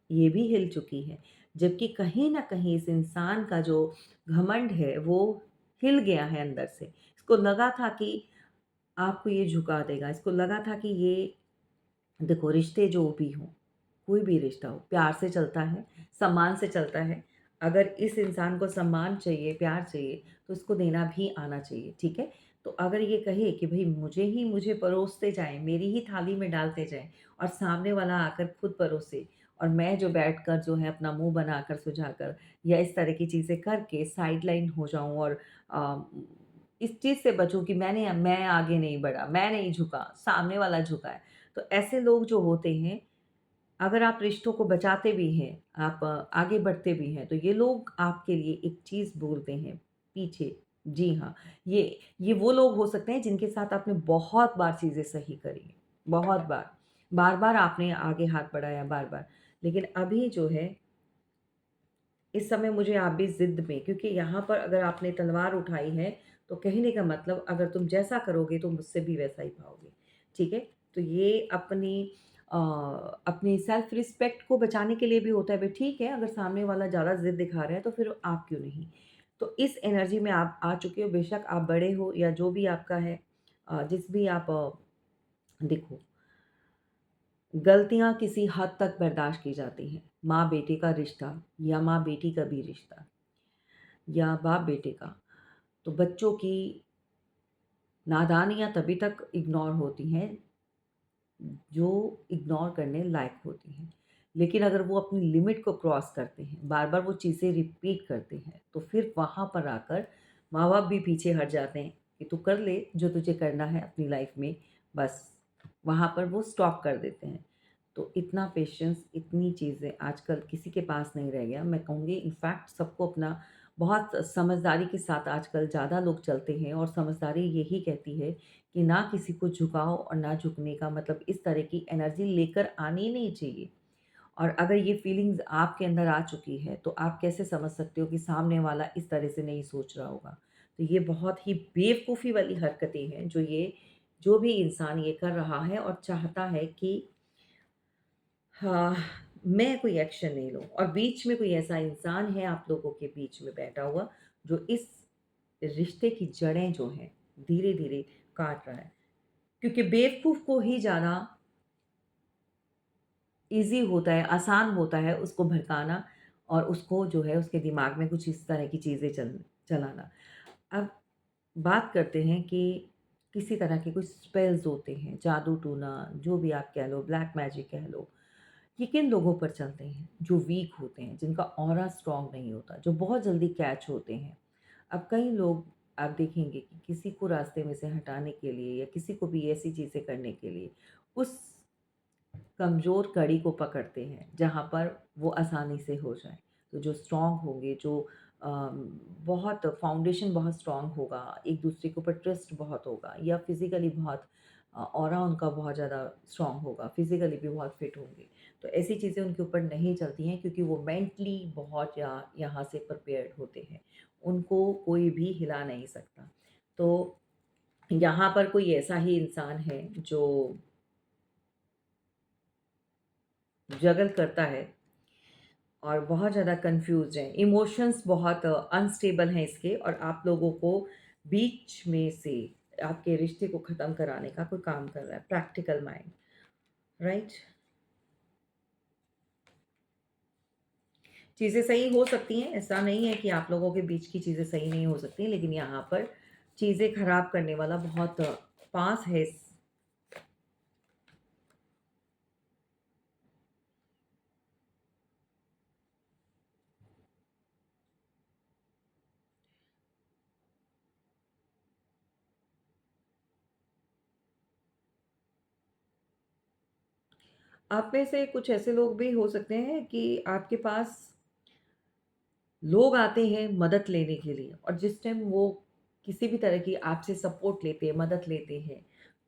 ये भी हिल चुकी है। जबकि कहीं न कहीं इस इंसान का जो घमंड है वो हिल गया है अंदर से। इसको लगा था कि आपको ये झुका देगा, इसको लगा था कि ये देखो, रिश्ते जो भी हों, कोई भी रिश्ता हो, प्यार से चलता है, सम्मान से चलता है। अगर इस इंसान को सम्मान चाहिए, प्यार चाहिए, तो इसको देना भी आना चाहिए, ठीक है? तो अगर ये कहे कि भई मुझे ही मुझे परोसते जाएँ, मेरी ही थाली में डालते जाएँ और सामने वाला आकर खुद परोसे और मैं जो बैठकर जो है अपना मुँह बनाकर सुझाकर या इस तरह की चीज़ें करके साइडलाइन हो जाऊँ और अ, इस चीज़ से बचूँ कि मैं आगे नहीं बढ़ा, मैं नहीं झुका, सामने वाला झुका है। तो ऐसे लोग जो होते हैं, अगर आप रिश्तों को बचाते भी हैं, आप आगे बढ़ते भी हैं, तो ये लोग आपके लिए एक चीज़ बोलते हैं पीछे। जी हाँ, ये वो लोग हो सकते हैं जिनके साथ आपने बहुत बार चीज़ें सही करी हैं, बहुत बार। बार-बार आपने आगे हाथ बढ़ाया, बार-बार। लेकिन अभी जो है, इस समय मुझे आप भी ज़िद में, क्योंकि यहाँ पर अगर आपने तलवार उठाई है, तो कहने का मतलब अगर तुम जैसा करोगे तो मुझसे भी वैसा ही पाओगे, ठीक है? तो ये अ, अपनी सेल्फ रिस्पेक्ट को बचाने के लिए भी होता है, भई ठीक है, अगर सामने वाला ज़्यादा ज़िद दिखा रहा है तो फिर आप क्यों नहीं? तो इस एनर्जी में आप आ चुके हो, बेशक आप बड़े हो या जो भी आपका है, जिस भी आप देखो, गलतियाँ किसी हद तक बर्दाश्त की जाती हैं। माँ-बेटे का रिश्ता या माँ-बेटी का भी रिश्ता या बाप-बेटे का, तो बच्चों की नादानियाँ तभी तक इग्नोर होती हैं, जो इग्नोर करने लायक होती हैं। लेकिन अगर वो अपनी लिमिट को क्रॉस करते हैं, बार-बार वो चीज़ें रिपीट करते हैं, तो फिर वहाँ पर आकर माँ-बाप भी पीछे हट जाते हैं कि तू कर ले जो तुझे करना है अपनी लाइफ़ में, बस वहाँ पर वो स्टॉप कर देते हैं। तो इतना पेशेंस, इतनी चीज़ें आजकल किसी के पास नहीं रह गया। मैं कहूँगी इनफैक्ट सबको अपना बहुत समझदारी के साथ आजकल ज़्यादा लोग चलते हैं और समझदारी यही कहती है कि ना किसी को झुकाओ और ना झुकने का मतलब इस तरह की एनर्जी लेकर आनी नहीं चाहिए। और अगर ये फीलिंग्स आपके अंदर आ चुकी है, तो आप कैसे समझ सकते हो कि सामने वाला इस तरह से नहीं सोच रहा होगा? तो ये बहुत ही बेवकूफ़ी वाली हरकतें हैं जो भी इंसान ये कर रहा है और चाहता है कि हाँ, मैं कोई एक्शन नहीं लूँ और बीच में कोई ऐसा इंसान है आप लोगों के बीच में बैठा हुआ, जो इस रिश्ते की जड़ें जो हैं, धीरे-धीरे काट रहा है। क्योंकि बेवकूफ़ को ही ज़्यादा ईज़ी होता है, आसान होता है उसको भड़काना और उसको जो है उसके दिमाग में कुछ इस तरह की चीज़ें चलाना। अब बात करते हैं कि किसी तरह के कुछ स्पेल्स होते हैं, जादू-टूना जो भी आप कह लो, ब्लैक मैजिक कह लो, ये किन लोगों पर चलते हैं? जो वीक होते हैं, जिनका ऑरा स्ट्रॉन्ग नहीं होता, जो बहुत जल्दी कैच होते हैं। अब कई लोग आप देखेंगे कि किसी को रास्ते में से हटाने के लिए या किसी को भी ऐसी चीज़ें करने के लिए उस कमज़ोर कड़ी को पकड़ते हैं, जहाँ पर वो आसानी से हो जाए। तो जो स्ट्रॉन्ग होंगे, जो बहुत फाउंडेशन बहुत स्ट्रॉन्ग होगा, एक-दूसरे के ऊपर ट्रस्ट बहुत होगा या फिज़िकली बहुत ऑरा उनका बहुत ज़्यादा स्ट्रॉन्ग होगा, फिज़िकली भी बहुत फिट होंगे। तो ऐसी चीज़ें उनके ऊपर नहीं चलती हैं क्योंकि वो मेंटली बहुत यहाँ से प्रिपेयर्ड होते हैं। उनको कोई भी हिला नहीं सकता। तो यहाँ पर कोई ऐसा ही इंसान है जो जगल करता है और बहुत ज़्यादा कन्फ्यूज़्ड हैं। इमोशंस बहुत अनस्टेबल हैं इसके और आप लोगों को बीच में से आपके रिश्ते को ख़त्म कराने का कोई काम कर रहा है, प्रैक्टिकल माइंड, राइट? चीज़ें सही हो सकती हैं, ऐसा नहीं है कि आप लोगों के बीच की चीज़ें सही नहीं हो सकती, लेकिन यहाँ पर चीज़ें ख़राब करने वाला बहुत पास है इस आप में से कुछ ऐसे लोग भी हो सकते हैं कि आपके पास लोग आते हैं मदद लेने के लिए और जिस टाइम वो किसी भी तरह की आपसे सपोर्ट लेते हैं, मदद लेते हैं,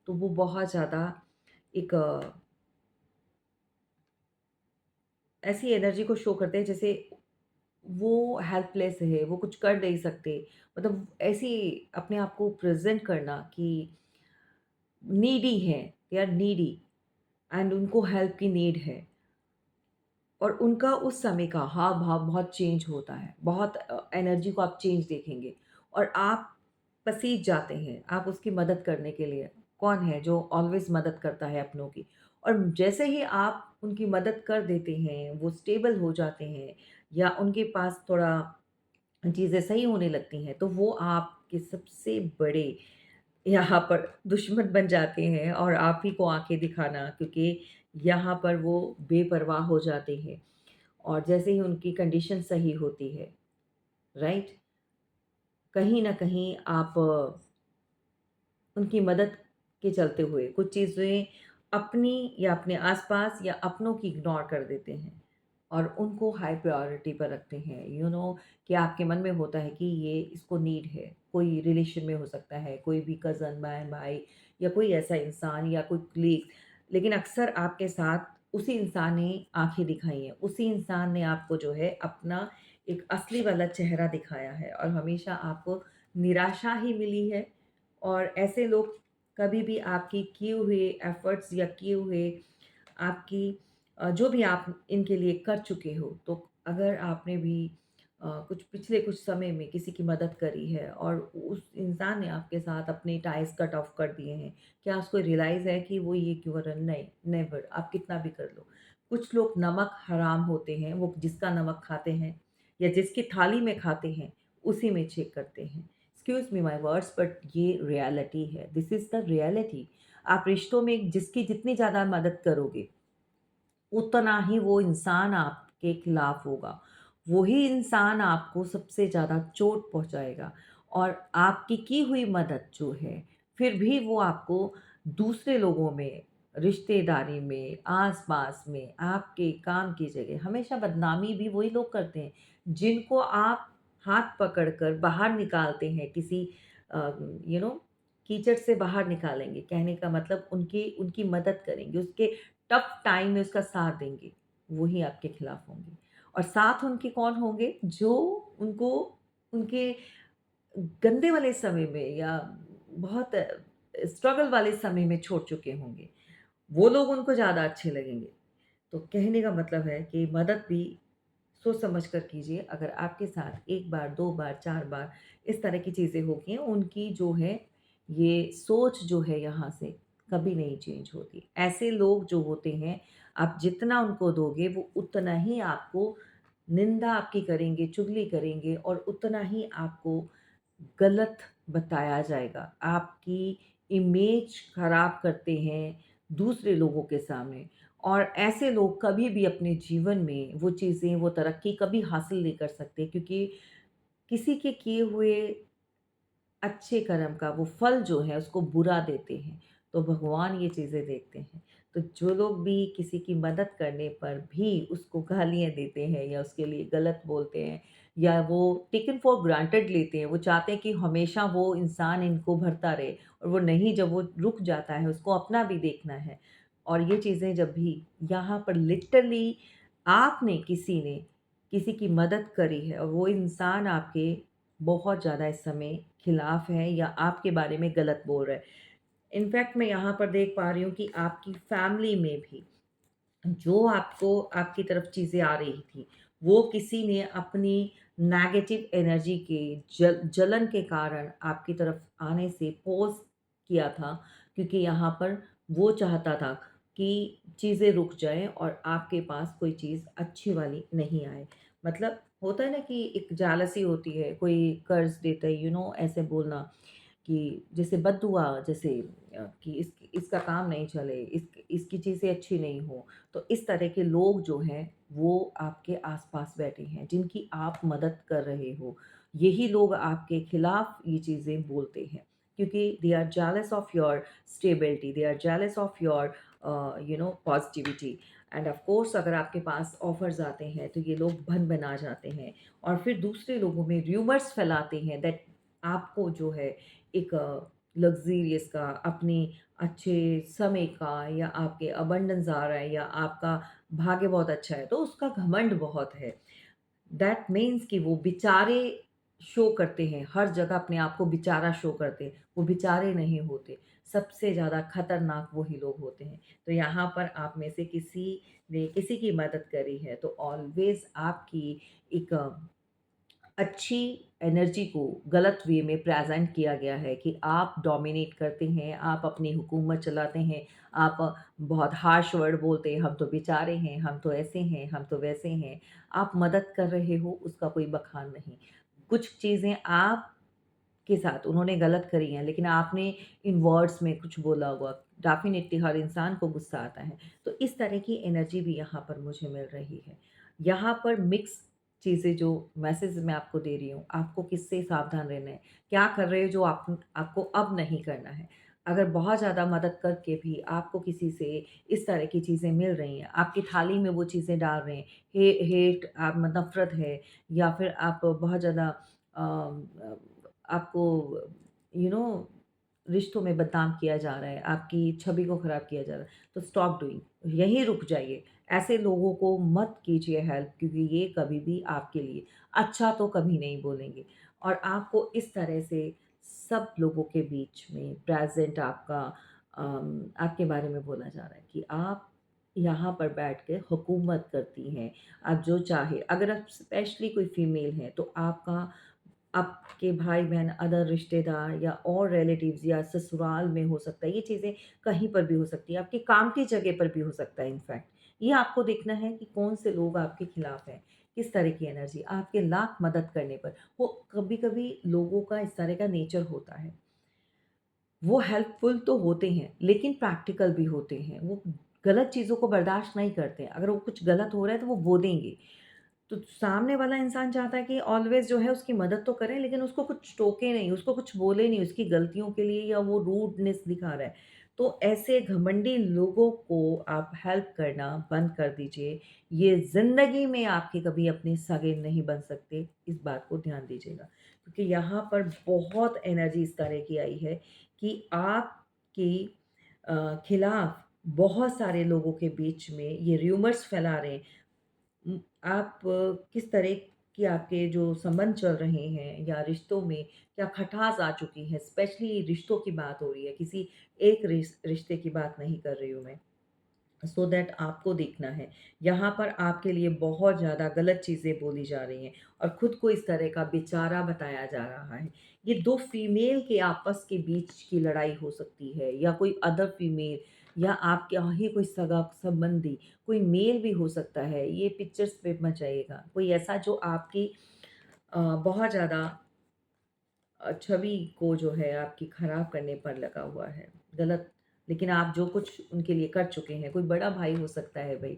तो वो बहुत ज़्यादा एक ऐसी एनर्जी को शो करते हैं जैसे वो हेल्पलेस है, वो कुछ कर नहीं सकते। मतलब ऐसी अपने आप को प्रेज़ेंट करना कि नीडी हैं, दे आर नीडी एंड उनको हेल्प की नीड है। और उनका उस समय का हाव-भाव बहुत चेंज होता है। बहुत एनर्जी को आप चेंज देखेंगे और आप पसीज जाते हैं, आप उसकी मदद करने के लिए। कौन है जो ऑलवेज़ मदद करता है अपनों की? और जैसे ही आप उनकी मदद कर देते हैं, वो स्टेबल हो जाते हैं या उनके पास थोड़ा चीज़ें सही होने लगती हैं, तो वो आपके सबसे बड़े यहाँ पर दुश्मन बन जाते हैं और आप ही को आँखें दिखाना क्योंकि यहाँ पर वो बेपरवाह हो जाते हैं। और जैसे ही उनकी कंडीशन सही होती है, राइट? कहीं न कहीं आप उनकी मदद के चलते हुए कुछ चीज़ें अपनी या अपने आस-पास या अपनों की इग्नोर कर देते हैं और उनको हाई प्रायोरिटी पर रखते हैं। कि आपके मन में होता है कि ये इसको नीड है। कोई रिलेशन में हो सकता है, कोई भी कज़न, बहन-भाई या कोई ऐसा इंसान या कोई कलीग। लेकिन अक्सर आपके साथ उसी इंसान ने आँखें दिखाई हैं। उसी इंसान ने आपको जो है अपना एक असली वाला चेहरा दिखाया है और हमेशा आपको निराशा ही मिली है और ऐसे लोग कभी भी आपकी किए हुए एफ़र्ट्स या किए हुए आपकी जो भी आप इनके लिए कर चुके हो, तो अगर आपने भी कुछ पिछले कुछ समय में किसी की मदद करी है और उस इंसान ने आपके साथ अपने टाइज़ कट ऑफ कर दिए हैं, क्या उसको रियलाइज़ है कि वो ये क्यों कर रहा है? नहीं, नेवर आप कितना भी कर लो। कुछ लोग नमक हराम होते हैं, वो जिसका नमक खाते हैं या जिसकी थाली में खाते हैं, उसी में चेक करते हैं। Excuse me my words but ये रियलिटी है। This is the reality. आप रिश्तों में जिसकी जितनी ज़्यादा मदद करोगे, उतना ही वो इंसान आपके खिलाफ होगा। वही इंसान आपको सबसे ज़्यादा चोट पहुँचाएगा और आपकी की हुई मदद जो है, फिर भी वो आपको दूसरे लोगों में, रिश्तेदारी में, आस-पास में, आपके काम की जगह हमेशा बदनामी भी वही लोग करते हैं, जिनको आप हाथ पकड़कर बाहर निकालते हैं किसी अ, यू नो कीचड़ से बाहर निकालेंगे। कहने का मतलब उनकी उनकी मदद करेंगे, उसके टफ टाइम में उसका साथ देंगे, वही आपके खिलाफ होंगे। और साथ उनके कौन होंगे? जो उनको उनके गंदे वाले समय में या बहुत स्ट्रगल वाले समय में छोड़ चुके होंगे, वो लोग उनको ज़्यादा अच्छे लगेंगे। तो कहने का मतलब है कि मदद भी सोच समझ कर कीजिए। अगर आपके साथ 1 बार, 2 बार, 4 बार इस तरह की चीज़ें होती हैं, उनकी जो है ये सोच जो है यहाँ से कभी नहीं चेंज होती। ऐसे लोग जो होते हैं, आप जितना उनको दोगे वो उतना ही आपको निंदा आपकी करेंगे, चुगली करेंगे और उतना ही आपको गलत बताया जाएगा। आपकी इमेज खराब करते हैं दूसरे लोगों के सामने और ऐसे लोग कभी भी अपने जीवन में वो चीज़ें, वो तरक्की कभी हासिल नहीं कर सकते क्योंकि किसी के किए हुए अच्छे कर्म का वो फल जो है उसको बुरा देते हैं, तो भगवान ये चीज़ें देखते हैं। तो जो लोग भी किसी की मदद करने पर भी उसको गालियाँ देते हैं या उसके लिए गलत बोलते हैं या वो टेकन फॉर ग्रांटेड लेते हैं, वो चाहते हैं कि हमेशा वो इंसान इनको भरता रहे और वो नहीं जब वो रुक जाता है उसको अपना भी देखना है। और ये चीज़ें जब भी यहाँ पर लिटरली आपने किसी ने किसी की मदद करी है और वो इंसान आपके बहुत ज़्यादा इस समय खिलाफ है या आपके बारे में गलत बोल रहा है। इनफैक्ट मैं यहाँ पर देख पा रही हूँ कि आपकी फैमिली में भी जो आपको आपकी तरफ चीज़ें आ रही थी, वो किसी ने अपनी नेगेटिव एनर्जी के जलन के कारण आपकी तरफ आने से पॉज़ किया था क्योंकि यहाँ पर वो चाहता था कि चीज़ें रुक जाएँ और आपके पास कोई चीज़ अच्छी वाली नहीं आए। मतलब होता है ना कि एक जेलसी होती है, कोई कर्ज़ देता है, ऐसे बोलना कि जैसे बद्दुआ जैसे कि इसका काम नहीं चले, इसकी चीज़ें अच्छी नहीं हो। तो इस तरह के लोग जो हैं, वो आपके आस-पास बैठे हैं, जिनकी आप मदद कर रहे हो। यही लोग आपके खिलाफ ये चीज़ें बोलते हैं, क्योंकि they are jealous of your stability, they are jealous of your positivity and of course अगर आपके पास ऑफ़र्स आते हैं, तो ये लोग भन-बना जाते हैं और फिर दूसरे लोगों में रूमर्स फैलाते हैं दैट आपको जो है एक लग्ज़रियस का, अपने अच्छे समय का या आपके अबंडेंस आ रहा है या आपका भाग्य बहुत अच्छा है, तो उसका घमंड बहुत है। दैट मीन्स कि वो बेचारे शो करते हैं, हर जगह अपने आप को बेचारा शो करते हैं, वो बेचारे नहीं होते। सबसे ज़्यादा खतरनाक वही लोग होते हैं। तो यहाँ पर आप में से किसी ने किसी की मदद करी है, तो ऑलवेज़ आपकी एक अच्छी एनर्जी को गलत वे में प्रेज़ेंट किया गया है कि आप डोमिनेट करते हैं, आप अपनी हुकूमत चलाते हैं, आप बहुत हार्श वर्ड बोलते हैं, हम तो बेचारे हैं, हम तो ऐसे हैं, हम तो वैसे हैं। आप मदद कर रहे हो, उसका कोई बखान नहीं। कुछ चीज़ें आपके साथ उन्होंने गलत करी हैं, लेकिन आपने इन वर्ड्स में कुछ बोला होगा। डेफ़िनिटली हर इंसान को गुस्सा आता है। तो इस तरह की एनर्जी भी यहाँ पर मुझे मिल रही है। यहाँ पर मिक्स चीज़ें जो मैसेज मैं आपको दे रही हूँ, आपको किससे सावधान रहना है? क्या कर रहे हो जो आपको अब नहीं करना है? अगर बहुत ज़्यादा मदद करके भी आपको किसी से इस तरह की चीज़ें मिल रही हैं, आपकी थाली में वो चीज़ें डाल रहे हैं, हेट आप नफ़रत है या फिर आप बहुत ज़्यादा आपको यू नो रिश्तों में बदनाम किया जा रहा है, आपकी छवि को खराब किया जा रहा है, तो स्टॉप डूइंग, यहीं रुक जाइए। ऐसे लोगों को मत कीजिए हेल्प क्योंकि ये कभी भी आपके लिए अच्छा तो कभी नहीं बोलेंगे और आपको इस तरह से सब लोगों के बीच में प्रेज़ेंट आपके बारे में बोला जा रहा है कि आप यहाँ पर बैठ के हुकूमत करती हैं। आप जो चाहे अगर आप स्पेशली कोई फीमेल है तो आपके भाई-बहन, अदर रिश्तेदार या और रिलेटिव्स या ससुराल में हो सकता है, ये चीज़ें कहीं पर भी हो सकती है, आपके काम की जगह पर भी हो सकता है इनफैक्ट। ये आपको देखना है कि कौन से लोग आपके खिलाफ हैं, किस तरह की एनर्जी, आपके लाख मदद करने पर। वो कभी-कभी लोगों का इस तरह का नेचर होता है। वो हेल्पफुल तो होते हैं, लेकिन प्रैक्टिकल भी होते हैं। वो गलत चीज़ों को बर्दाश्त नहीं करते हैं। अगर वो कुछ गलत हो रहा है तो वो बोलेंगे। तो सामने वाला इंसान चाहता है कि ऑलवेज़ जो है उसकी मदद तो करें लेकिन उसको कुछ टोके नहीं, उसको कुछ बोले नहीं उसकी गलतियों के लिए या वो रूडनेस दिखा रहा है। तो ऐसे घमंडी लोगों को आप हेल्प करना बंद कर दीजिए। ये ज़िंदगी में आपके कभी अपने सगे नहीं बन सकते, इस बात को ध्यान दीजिएगा। क्योंकि यहाँ पर बहुत एनर्जी इस तरह की आई है कि आपकी खिलाफ बहुत सारे लोगों के बीच में ये र्यूमर्स फैला रहे हैं। आप किस तरह कि आपके जो संबंध चल रहे हैं या रिश्तों में क्या खटास आ चुकी है, स्पेशली रिश्तों की बात हो रही है, किसी एक रिश्ते की बात नहीं कर रही हूँ मैं। सो दैट आपको देखना है। यहाँ पर आपके लिए बहुत ज़्यादा गलत चीज़ें बोली जा रही हैं और खुद को इस तरह का बेचारा बताया जा रहा है। ये 2 फीमेल के आपस के बीच की लड़ाई हो सकती है या कोई अदर फीमेल या आपके ही कोई सगा संबंधी, कोई मेल भी हो सकता है। ये पिक्चर्स पे मत जाइएगा। कोई ऐसा जो आपकी बहुत ज़्यादा छवि को जो है आपकी ख़राब करने पर लगा हुआ है, गलत। लेकिन आप जो कुछ उनके लिए कर चुके हैं, कोई बड़ा भाई हो सकता है भई,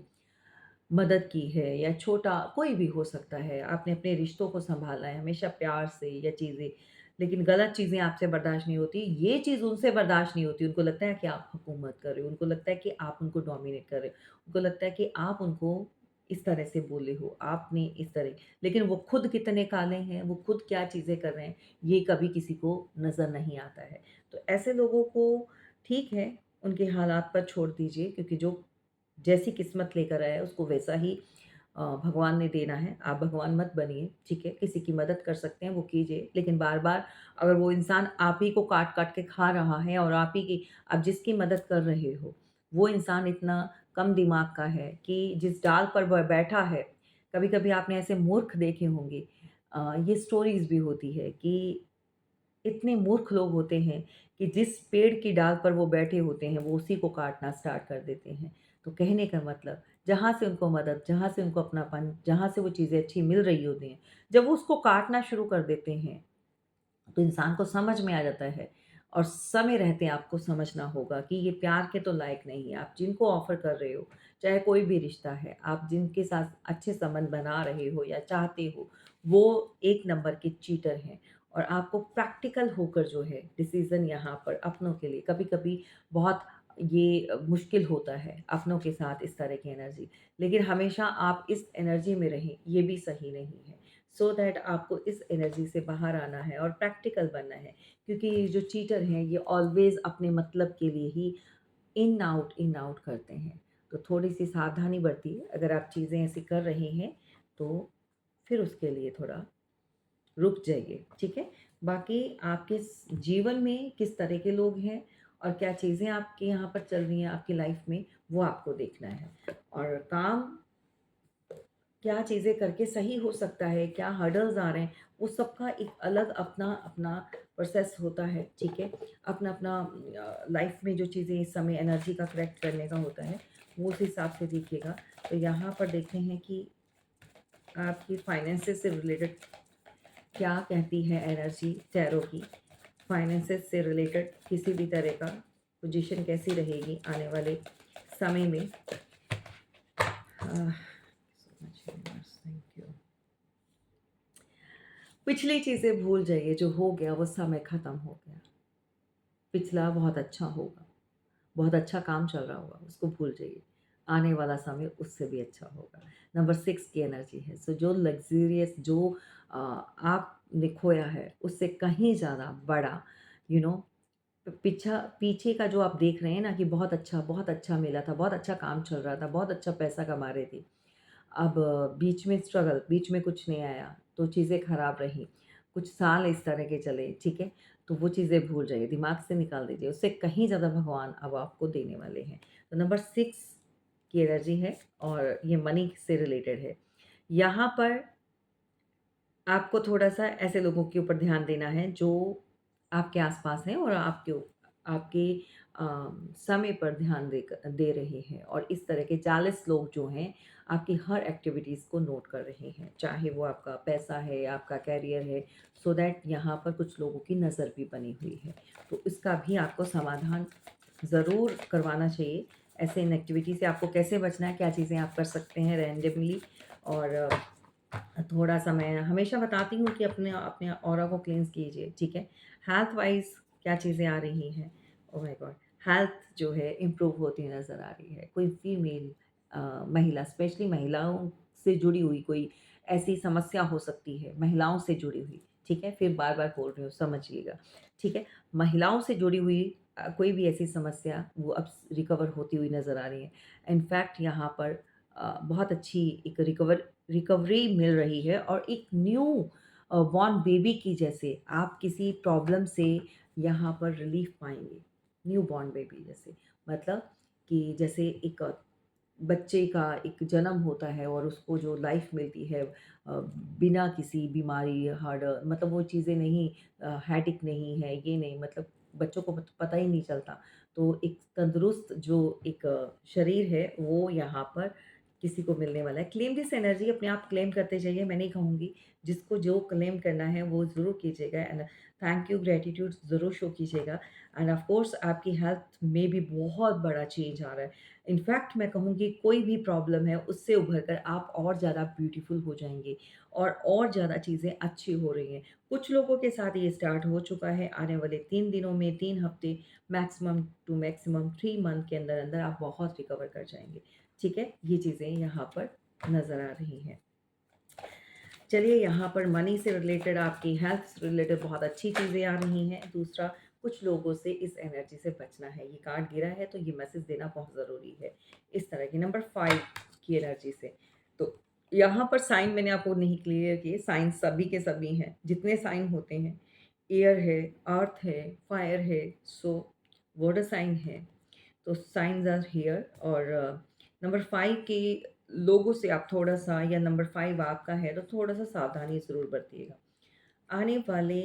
मदद की है या छोटा कोई भी हो सकता है, आपने अपने रिश्तों को सँभाला है हमेशा प्यार से या चीज़ें, लेकिन गलत चीज़ें आपसे बर्दाश्त नहीं होती, ये चीज़ उनसे बर्दाश्त नहीं होती, उनको लगता है कि आप हुकूमत कर रहे हो, उनको लगता है कि आप उनको डोमिनेट कर रहे हो, उनको लगता है कि आप उनको इस तरह से बोले हो, आपने इस तरह लेकिन वो खुद कितने काले हैं, वो खुद क्या चीज़ें कर रहे हैं, ये कभी किसी को नज़र नहीं आता है। तो ऐसे लोगों को ठीक है, उनके हालात पर छोड़ दीजिए क्योंकि जो जैसी किस्मत लेकर आया है उसको वैसा ही भगवान ने देना है। आप भगवान मत बनिए, ठीक है? किसी की मदद कर सकते हैं वो कीजिए, लेकिन बार-बार अगर वो इंसान आप ही को काट-काट के खा रहा है और आप ही की आप जिसकी मदद कर रहे हो, वो इंसान इतना कम दिमाग का है कि जिस डाल पर वह बैठा है, कभी-कभी आपने ऐसे मूर्ख देखे होंगे ये स्टोरीज़ भी होती है कि इतने मूर्ख लोग होते हैं कि जिस पेड़ की डाल पर वो बैठे होते हैं, वो उसी को काटना स्टार्ट कर देते हैं। तो कहने का मतलब जहाँ से उनको मदद, जहाँ से उनको अपनापन, जहाँ से वो चीज़ें अच्छी मिल रही होती हैं, जब वो उसको काटना शुरू कर देते हैं तो इंसान को समझ में आ जाता है और समय रहते आपको समझना होगा कि ये प्यार के तो लायक नहीं है। आप जिनको ऑफ़र कर रहे हो, चाहे कोई भी रिश्ता है, आप जिनके साथ अच्छे संबंध बना रहे हो या चाहते हो, वो एक नंबर के चीटर हैं और आपको प्रैक्टिकल होकर जो है डिसीज़न यहाँ पर अपनों के लिए कभी-कभी बहुत ये मुश्किल होता है अपनों के साथ इस तरह की एनर्जी। लेकिन हमेशा आप इस एनर्जी में रहें, ये भी सही नहीं है। सो दैट आपको इस एनर्जी से बाहर आना है और प्रैक्टिकल बनना है क्योंकि ये जो चीटर हैं ये ऑलवेज़ अपने मतलब के लिए ही इन आउट करते हैं। तो थोड़ी-सी सावधानी बरतिए अगर आप चीज़ें ऐसी कर रहे हैं तो फिर उसके लिए थोड़ा रुक जाइए, ठीक है? बाकी आपके जीवन में किस तरह के लोग हैं और क्या चीज़ें आपके यहाँ पर चल रही हैं आपकी लाइफ़ में, वो आपको देखना है। और काम क्या चीज़ें करके सही हो सकता है, क्या हर्डल्स आ रहे हैं, वो सबका एक अलग अपना-अपना प्रोसेस होता है, ठीक है? अपना-अपना लाइफ़ में जो चीज़ें इस समय एनर्जी का करेक्ट करने का होता है, वो उस हिसाब से देखिएगा। तो यहाँ पर देखते हैं कि आपकी फाइनेंसेस से रिलेटेड क्या कहती है एनर्जी टैरो की? फाइनेंसेस से रिलेटेड किसी भी तरह का पोज़ीशन कैसी रहेगी आने वाले समय में? So much universe, thank you. पिछली चीज़ें भूल जाइए, जो हो गया वो समय ख़त्म हो गया। पिछला बहुत अच्छा होगा, बहुत अच्छा काम चल रहा होगा, उसको भूल जाइए। आने वाला समय उससे भी अच्छा होगा। नंबर 6 की एनर्जी है, सो जो लग्ज़रियस जो आपने खोया है, उससे कहीं ज़्यादा बड़ा यू नो पीछे का जो आप देख रहे हैं ना कि बहुत अच्छा मिला था, बहुत अच्छा काम चल रहा था, बहुत अच्छा पैसा कमा रहे थे। अब बीच में स्ट्रगल, बीच में कुछ नहीं आया, तो चीज़ें खराब रहीं। कुछ साल इस तरह के चले, ठीक है? तो वो चीज़ें भूल जाइए, दिमाग से निकाल दीजिए, उससे कहीं ज़्यादा भगवान अब आपको देने वाले हैं। तो नंबर 6 की एनर्जी है और ये मनी से रिलेटेड है। यहाँ पर आपको थोड़ा-सा ऐसे लोगों के ऊपर ध्यान देना है जो आपके आस-पास हैं और आपके अ, समय पर ध्यान दे रहे हैं और इस तरह के जालिस लोग जो हैं, आपकी हर एक्टिविटीज़ को नोट कर रहे हैं। चाहे वो आपका पैसा है, आपका करियर है, सो दैट यहाँ पर कुछ लोगों की नज़र भी बनी हुई है। तो इसका भी आपको समाधान ज़रूर करवाना चाहिए। ऐसे इनएक्टिविटी से आपको कैसे बचना है, क्या चीज़ें आप कर सकते हैं रैंडमली और थोड़ा-सा मैं हमेशा बताती हूँ कि अपने अपने ऑरा को क्लींस कीजिए, ठीक है? हेल्थ वाइज़ क्या चीज़ें आ रही हैं? Oh my God! हेल्थ जो है इम्प्रूव होती नज़र आ रही है। कोई फीमेल महिला स्पेशली महिलाओं से जुड़ी हुई कोई ऐसी समस्या हो सकती है, महिलाओं से जुड़ी हुई, ठीक है? फिर बार-बार बोल रही हूँ, समझिएगा, ठीक है? महिलाओं से जुड़ी हुई कोई भी ऐसी समस्या वो अब रिकवर होती हुई नज़र आ रही है। इनफैक्ट यहाँ पर बहुत अच्छी एक रिकवरी मिल रही है और एक न्यू बॉर्न बेबी की जैसे आप किसी प्रॉब्लम से यहाँ पर रिलीफ पाएँगे। न्यू बॉर्न बेबी जैसे मतलब कि जैसे एक बच्चे का एक जन्म होता है और उसको जो लाइफ मिलती है बिना किसी बीमारी हार्ड मतलब वो चीज़ें नहीं हेडेक नहीं है, ये नहीं मतलब बच्चों को पता ही नहीं चलता। तो एक तंदुरुस्त जो एक शरीर है वो यहाँ पर किसी को मिलने वाला है। क्लेम दिस एनर्जी अपने आप क्लेम करते जाइए, मैं नहीं कहूँगी। जिसको जो क्लेम करना है वो ज़रूर कीजिएगा एंड थैंक यू, ग्रैटिट्यूड ज़रूर शो कीजिएगा एंड ऑफ कोर्स आपकी हेल्थ में भी बहुत बड़ा चेंज आ रहा है। इनफैक्ट मैं कहूँगी कोई भी प्रॉब्लम है उससे उभर कर आप और ज़्यादा ब्यूटीफुल हो जाएँगे और ज़्यादा चीज़ें अच्छी हो रही हैं। कुछ लोगों के साथ ये स्टार्ट हो चुका है, आने वाले 3 दिनों में 3 हफ्ते मैक्सिमम टू मैक्सिमम 3 मंथ के अंदर-अंदर आप बहुत रिकवर कर जाएँगे। ठीक है? ये चीज़ें यहाँ पर नज़र आ रही हैं। चलिए यहाँ पर मनी से रिलेटेड आपकी हेल्थ से रिलेटेड बहुत अच्छी चीज़ें आ रही हैं। दूसरा कुछ लोगों से इस एनर्जी से बचना है। ये कार्ड गिरा है तो ये मैसेज देना बहुत ज़रूरी है। इस तरह की नंबर 5 की एनर्जी से। तो यहाँ पर साइन मैंने आपको नहीं क्लियर किए, साइन सभी के सभी हैं। जितने साइन होते हैं, एयर है, अर्थ है, फायर है, सो वाटर साइन है। तो साइन्स आर हियर और नंबर 5 के लोगों से आप थोड़ा-सा या नंबर 5 आपका है तो थोड़ा-सा सावधानी ज़रूर बरतिएगा। आने वाले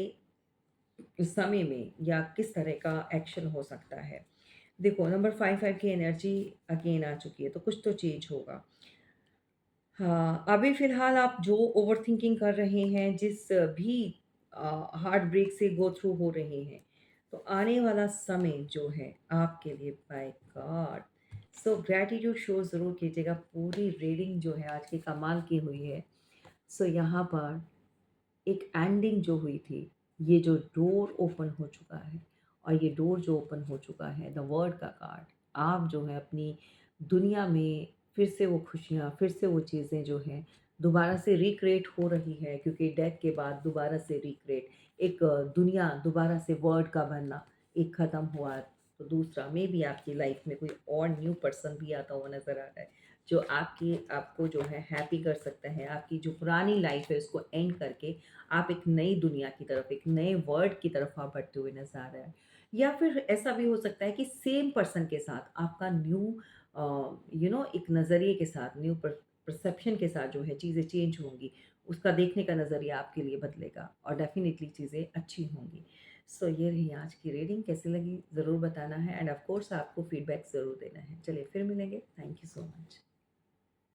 समय में या किस तरह का एक्शन हो सकता है। देखो नंबर 5 की एनर्जी अगेन आ चुकी है तो कुछ तो चेंज होगा। हाँ, अभी फ़िलहाल आप जो ओवरथिंकिंग कर रहे हैं, जिस भी हार्ट ब्रेक से गो थ्रू हो रहे हैं, तो आने वाला समय जो है आपके लिए by God so gratitude show ज़रूर कीजिएगा। पूरी रीडिंग जो है आज की कमाल की हुई है। सो यहाँ पर एक एंडिंग जो हुई थी, ये जो डोर ओपन हो चुका है और ये डोर जो ओपन हो चुका है, द वर्ल्ड का कार्ड, आप जो है अपनी दुनिया में फिर से वो खुशियाँ, फिर से वो चीज़ें जो हैं दोबारा से रिक्रिएट हो रही है क्योंकि डेथ के बाद दोबारा से रिक्रिएट एक दुनिया दोबारा से वर्ल्ड का बनना, एक ख़त्म हुआ तो दूसरा मे बी आपकी लाइफ में कोई और न्यू पर्सन भी आता हुआ नज़र आ रहा है। जो आपको जो है हैप्पी कर सकता है, आपकी जो पुरानी लाइफ है उसको एंड करके आप एक नई दुनिया की तरफ, एक नए वर्ल्ड की तरफ आप बढ़ते हुए नज़र आ रहे हैं। या फिर ऐसा भी हो सकता है कि सेम पर्सन के साथ आपका न्यू एक नज़रिए के साथ, न्यू परसेप्शन के साथ जो है चीज़ें चेंज होंगी। उसका देखने का नज़रिया आपके लिए बदलेगा और डेफ़िनिटली चीज़ें अच्छी होंगी। सो ये रही आज की रीडिंग, कैसी लगी ज़रूर बताना है एंड ऑफ़ कोर्स आपको फीडबैक ज़रूर देना है। चलिए फिर मिलेंगे। Thank you so much.